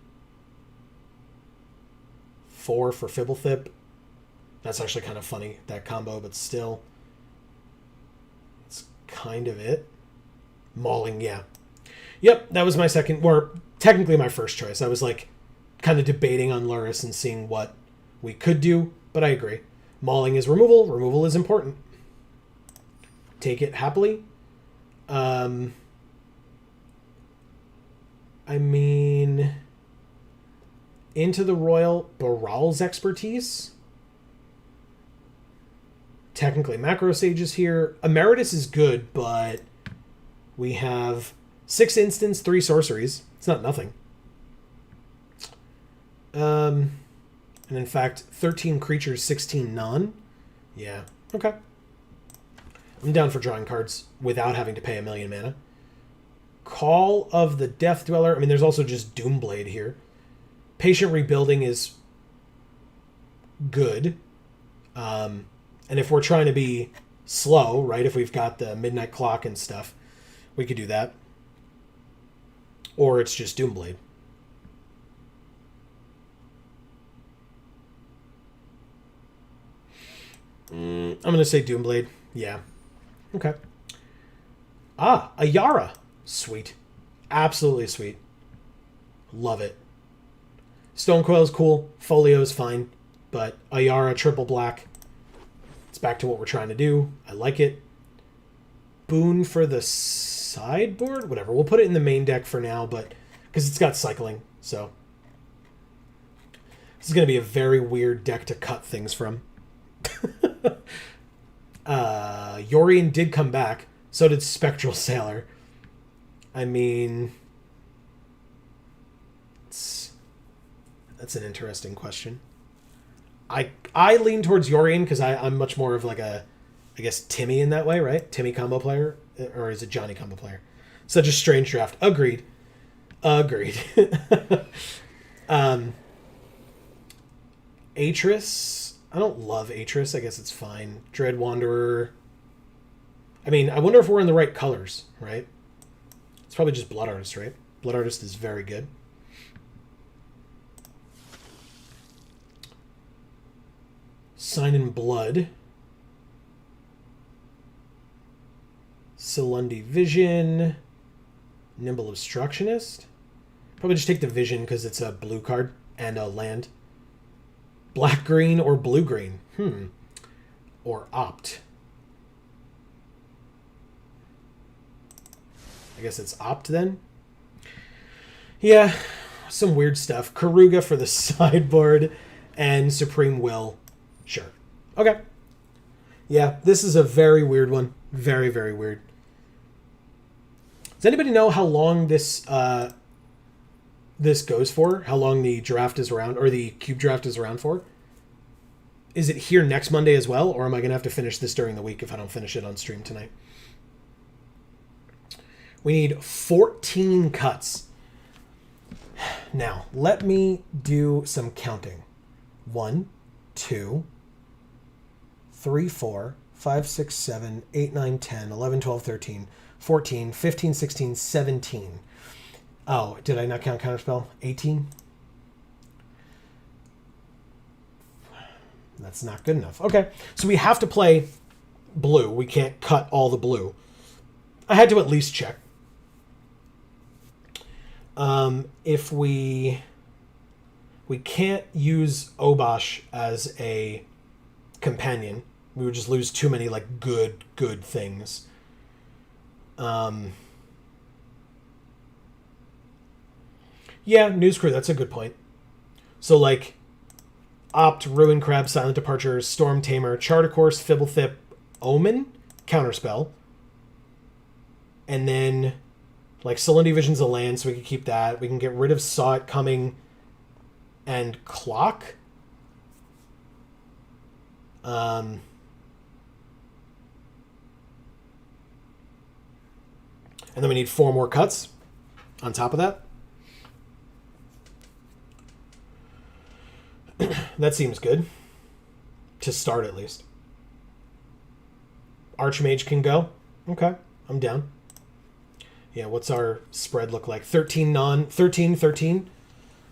[SPEAKER 1] 4 for Fibblethip. That's actually kind of funny, that combo, but still. That's kind of it. Mauling, yeah. Yep, that was my second, or technically my first choice. I was like kind of debating on Luris and seeing what we could do, but I agree. Mauling is removal. Removal is important. Take it happily. I mean, Into the Royal, Baral's Expertise. Technically, Macro Sage is here. Emeritus is good, but we have 6 instants, 3 sorceries. It's not nothing. And in fact, 13 creatures, 16 non. Yeah, okay. I'm down for drawing cards without having to pay a million mana. Call of the Death Dweller. I mean, there's also just Doomblade here. Patient Rebuilding is good. And if we're trying to be slow, right, if we've got the Midnight Clock and stuff, we could do that. Or it's just Doomblade. I'm going to say Doomblade. Yeah. Okay. Ayara. Sweet. Absolutely sweet. Love it. Stonecoil's cool. Folio's fine. But Ayara triple black. It's back to what we're trying to do. I like it. Boon for the sideboard? Whatever. We'll put it in the main deck for now, but because it's got cycling. So this is going to be a very weird deck to cut things from. Yorion did come back. So did Spectral Sailor. I mean, that's an interesting question. I lean towards Yorion because I'm much more of like a, I guess, Timmy in that way, right? Timmy combo player, or is it Johnny combo player? Such a strange draft. Agreed. Atris. I don't love Atris. I guess it's fine. Dread Wanderer. I mean, I wonder if we're in the right colors, right? It's probably just Blood Artist, right? Blood Artist is very good. Sign in Blood. Silundi Vision. Nimble Obstructionist. Probably just take the Vision because it's a blue card and a land. Black-green or blue-green? Or Opt. I guess it's Opt then? Yeah, some weird stuff. Karuga for the sideboard and Supreme Will. Sure. Okay. Yeah, this is a very weird one. Very, very weird. Does anybody know how long this this goes for? How long the draft is around, or the cube draft is around for? Is it here next Monday as well, or am I going to have to finish this during the week if I don't finish it on stream tonight? We need 14 cuts. Now, let me do some counting. 1, 2, 3, 4, 5, 6, 7, 8, 9, 10, 11, 12, 13, 14, 15, 16, 17. Oh, did I not count counterspell? 18? That's not good enough. Okay, so we have to play blue. We can't cut all the blue. I had to at least check. If we can't use Obosh as a companion, we would just lose too many like good things. Yeah, News Crew, that's a good point. So like Opt, Ruin Crab, Silent Departure, Storm Tamer, Charter Course, Fibblethip, Omen, Counterspell. And then like Salinity Vision's a land, so we can keep that. We can get rid of Saw It Coming and Clock. And then we need 4 more cuts on top of that. That seems good. To start, at least. Archmage can go. Okay, I'm down. Yeah, what's our spread look like? 13 13.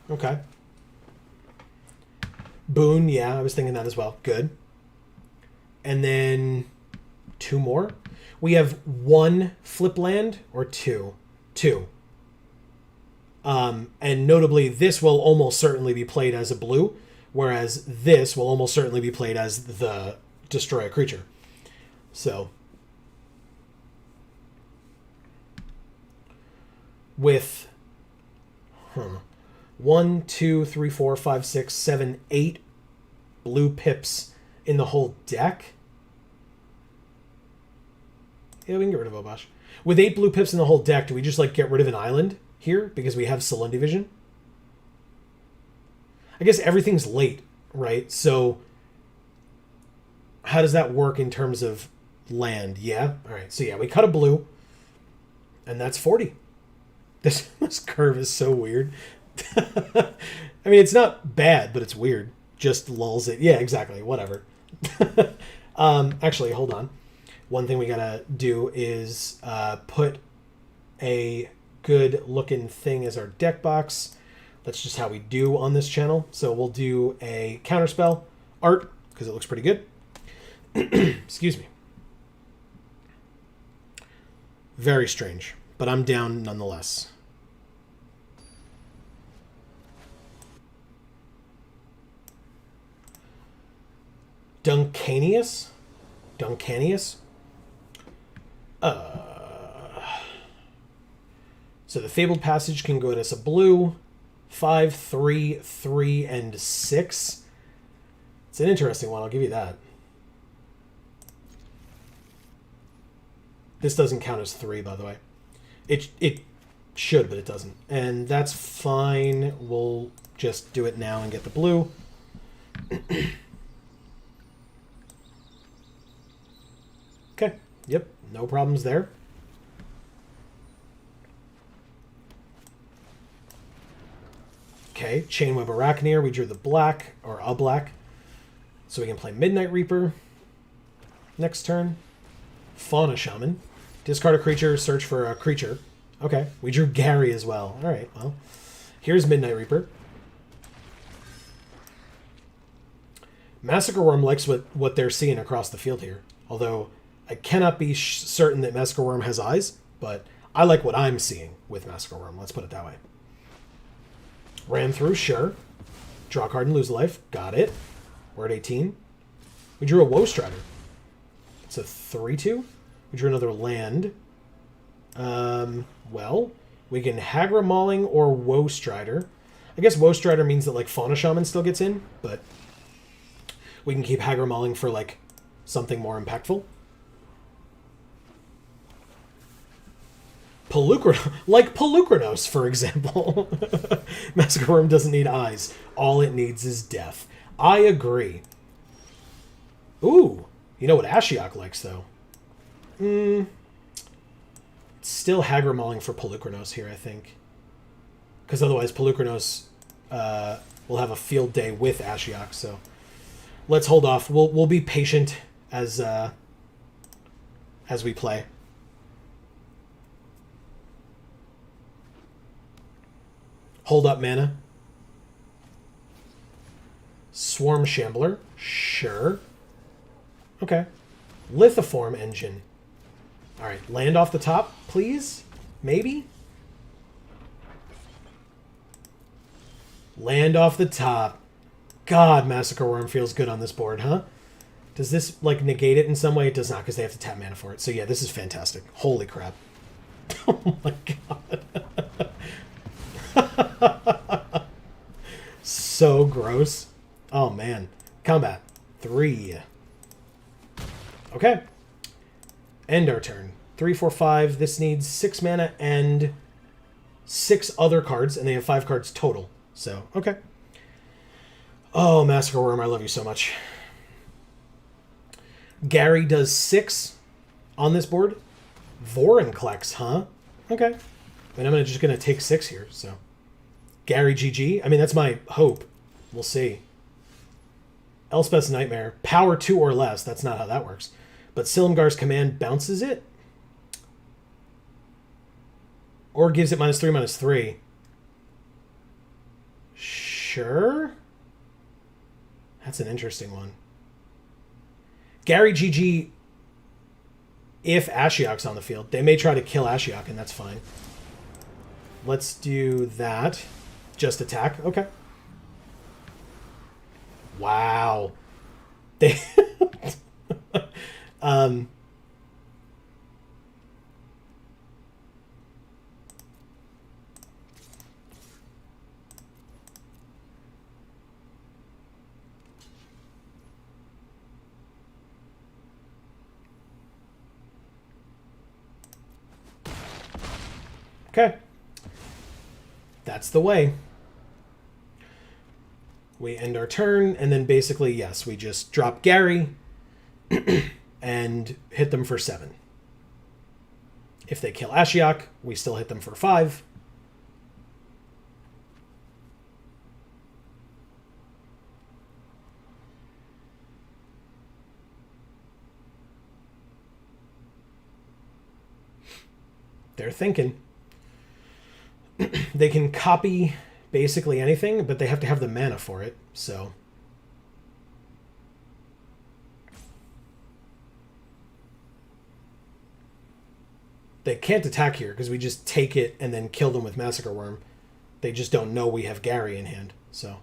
[SPEAKER 1] Okay. Boon, yeah, I was thinking that as well. Good. And then 2 more. We have 1 flip land or 2? 2. And notably, this will almost certainly be played as a blue, whereas this will almost certainly be played as the destroy a creature. So with 1, 2, 3, 4, 5, 6, 7, 8 blue pips in the whole deck. Yeah, we can get rid of Obosh. With 8 blue pips in the whole deck, do we just like get rid of an island here because we have Salinity Vision? I guess everything's late, right? So how does that work in terms of land? Yeah. All right. So yeah, we cut a blue, and that's 40. This curve is so weird. I mean, it's not bad, but it's weird. Just lulls it. Yeah, exactly. Whatever. Actually, hold on. One thing we gotta do is put a good looking thing as our deck box. That's just how we do on this channel. So we'll do a counterspell art because it looks pretty good. Excuse me. Very strange, but I'm down nonetheless. Duncanius? So the Fabled Passage can go as a blue. 5, 3, 3, and 6. It's an interesting one, I'll give you that. This doesn't count as 3, by the way. It should, but it doesn't. And that's fine. We'll just do it now and get the blue. Okay. Yep. No problems there. Okay. Chainweb Arachneer. We drew the black, or a black. So we can play Midnight Reaper. Next turn. Fauna Shaman. Discard a creature, search for a creature. Okay. We drew Gary as well. Alright, well. Here's Midnight Reaper. Massacre Worm likes what they're seeing across the field here. Although I cannot be certain that Massacre Worm has eyes, but I like what I'm seeing with Massacre Worm. Let's put it that way. Ran through, sure. Draw a card and lose a life. Got it. We're at 18. We drew a Woe Strider. It's a 3-2. We drew another land. Well, we can Hagra Mauling or Woe Strider. I guess Woe Strider means that like Fauna Shaman still gets in, but we can keep Hagra Mauling for like something more impactful. Like Pelucranos, for example. Massacre Worm doesn't need eyes. All it needs is death. I agree. Ooh, you know what Ashiok likes, though? It's still Hagra Mauling for Pelucranos here, I think. Because otherwise Pelucranos will have a field day with Ashiok, so... Let's hold off. We'll be patient as we play. Hold up mana. Swarm Shambler. Sure. Okay. Lithoform Engine. Alright, land off the top, please? Maybe? Land off the top. God, Massacre Worm feels good on this board, huh? Does this, like, negate it in some way? It does not, because they have to tap mana for it. So yeah, this is fantastic. Holy crap. Oh my god. So gross. Oh man. Combat. 3. Okay. End our turn. 3, 4, 5. This needs 6 mana and 6 other cards, and they have 5 cards total. So, okay. Oh, Massacre Worm, I love you so much. Gary does 6 on this board. Vorinclex, huh? Okay. And I'm just going to take 6 here, so. Gary GG. I mean, that's my hope. We'll see. Elspeth's Nightmare. Power 2 or less. That's not how that works. But Silumgar's Command bounces it? Or gives it -3/-3. Sure? That's an interesting one. Gary GG, if Ashiok's on the field. They may try to kill Ashiok, and that's fine. Let's do that. Just attack. Okay. Wow. They... Okay. That's the way. We end our turn, and then basically, yes, we just drop Gary and hit them for 7. If they kill Ashiok, we still hit them for 5. They're thinking. They can copy basically anything, but they have to have the mana for it, so... They can't attack here, because we just take it and then kill them with Massacre Worm. They just don't know we have Gary in hand, so...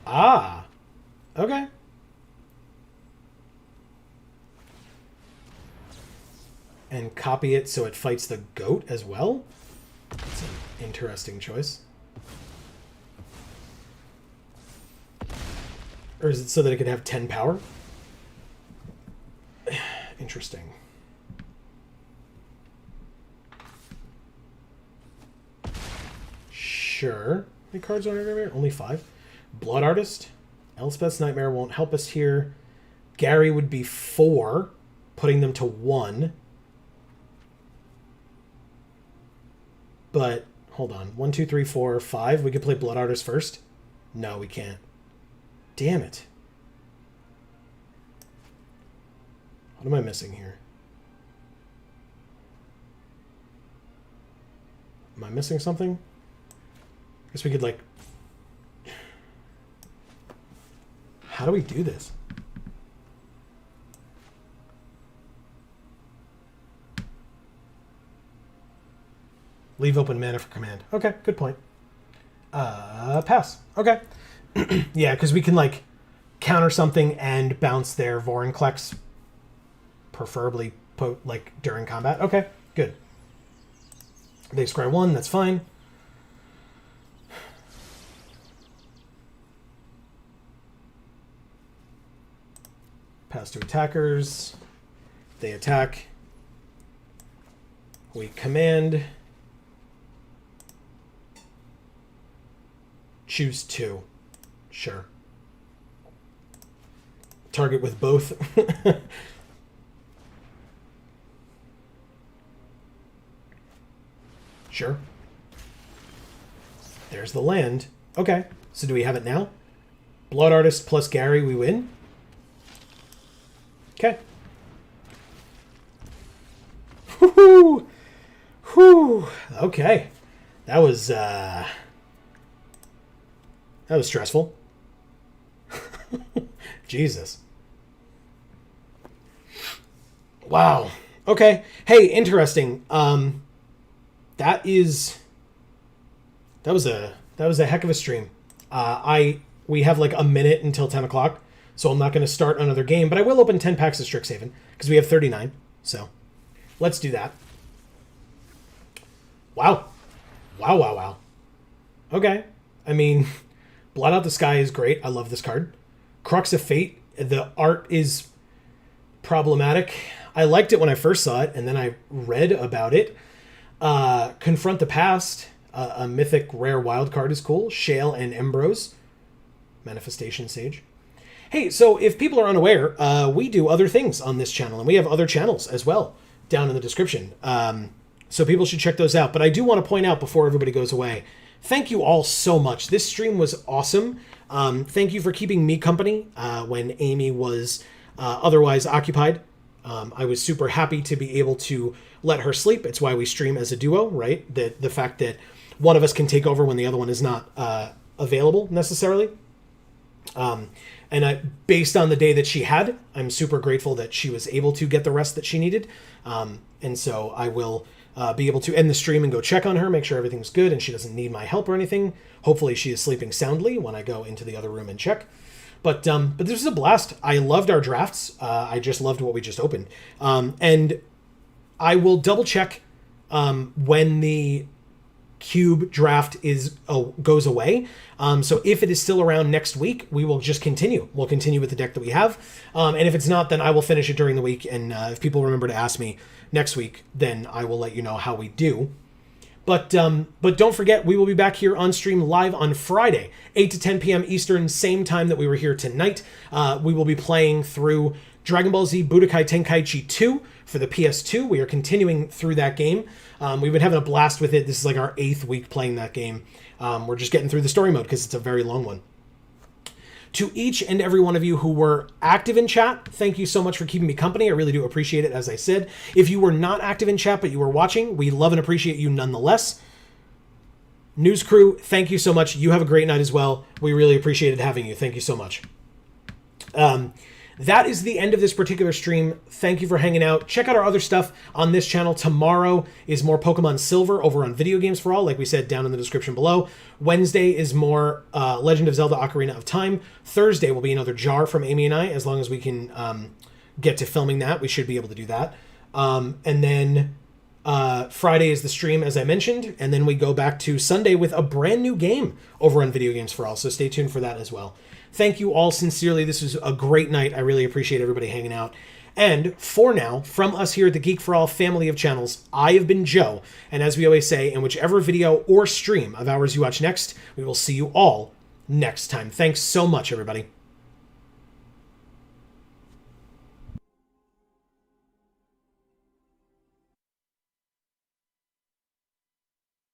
[SPEAKER 1] Ah! Okay. And copy it so it fights the goat as well? That's an interesting choice. Or is it so that it could have 10 power? Interesting. Sure. How many cards are over here? Only 5. Blood Artist. Elspeth's Nightmare won't help us here. Gary would be 4, putting them to 1. But, hold on. 1, 2, 3, 4, 5. We could play Blood Artist first? No, we can't. Damn it. What am I missing here? Am I missing something? I guess we could, like... How do we do this? Leave open mana for command. Okay, good point. Pass. Okay. Yeah, because we can, like, counter something and bounce their Vorinclex, preferably, like, during combat. Okay, good. They scry 1, that's fine. Pass to attackers. They attack. We command. Choose 2. Sure. Target with both. Sure. There's the land. Okay. So do we have it now? Blood Artist plus Gary, we win? Okay. Whoo! Whoo! Okay. That was stressful. Jesus. Wow. Okay. Hey, interesting. That was a heck of a stream. We have like a minute until 10 o'clock, so I'm not going to start another game, but I will open 10 packs of Strixhaven because we have 39. So let's do that. Wow. Wow. Okay. I mean, Blot Out the Sky is great. I love this card. Crux of Fate, the art is problematic. I liked it when I first saw it, and then I read about it. Confront the Past, a mythic rare wild card is cool. Shale and Embrose, Manifestation Sage. Hey, so if people are unaware, we do other things on this channel, and we have other channels as well down in the description. So people should check those out. But I do want to point out before everybody goes away, thank you all so much. This stream was awesome. Thank you for keeping me company when Amy was otherwise occupied. I was super happy to be able to let her sleep. It's why we stream as a duo, right? The fact that one of us can take over when the other one is not available necessarily. Based on the day that she had, I'm super grateful that she was able to get the rest that she needed. And so I will be able to end the stream and go check on her, make sure everything's good and she doesn't need my help or anything. Hopefully she is sleeping soundly when I go into the other room and check. But this was a blast. I loved our drafts. I just loved what we just opened. And I will double check when the cube draft goes away. So if it is still around next week, we will just continue. We'll continue with the deck that we have. And if it's not, then I will finish it during the week. And if people remember to ask me next week, then I will let you know how we do. But don't forget, we will be back here on stream live on Friday, 8 to 10 p.m. Eastern, same time that we were here tonight. We will be playing through Dragon Ball Z Budokai Tenkaichi 2 for the PS2. We are continuing through that game. We've been having a blast with it. This is like our 8th week playing that game. We're just getting through the story mode because it's a very long one. To each and every one of you who were active in chat, thank you so much for keeping me company. I really do appreciate it, as I said. If you were not active in chat, but you were watching, we love and appreciate you nonetheless. News crew, thank you so much. You have a great night as well. We really appreciated having you. Thank you so much. That is the end of this particular stream. Thank you for hanging out. Check out our other stuff on this channel. Tomorrow is more Pokemon Silver over on Video Games for All, like we said down in the description below. Wednesday is more Legend of Zelda Ocarina of Time. Thursday will be another jar from Amy and I. As long as we can get to filming that, we should be able to do that. And then Friday is the stream, as I mentioned. And then we go back to Sunday with a brand new game over on Video Games for All. So stay tuned for that as well. Thank you all sincerely. This was a great night. I really appreciate everybody hanging out. And for now, from us here at the Geek for All family of channels, I have been Joe. And as we always say, in whichever video or stream of ours you watch next, we will see you all next time. Thanks so much, everybody.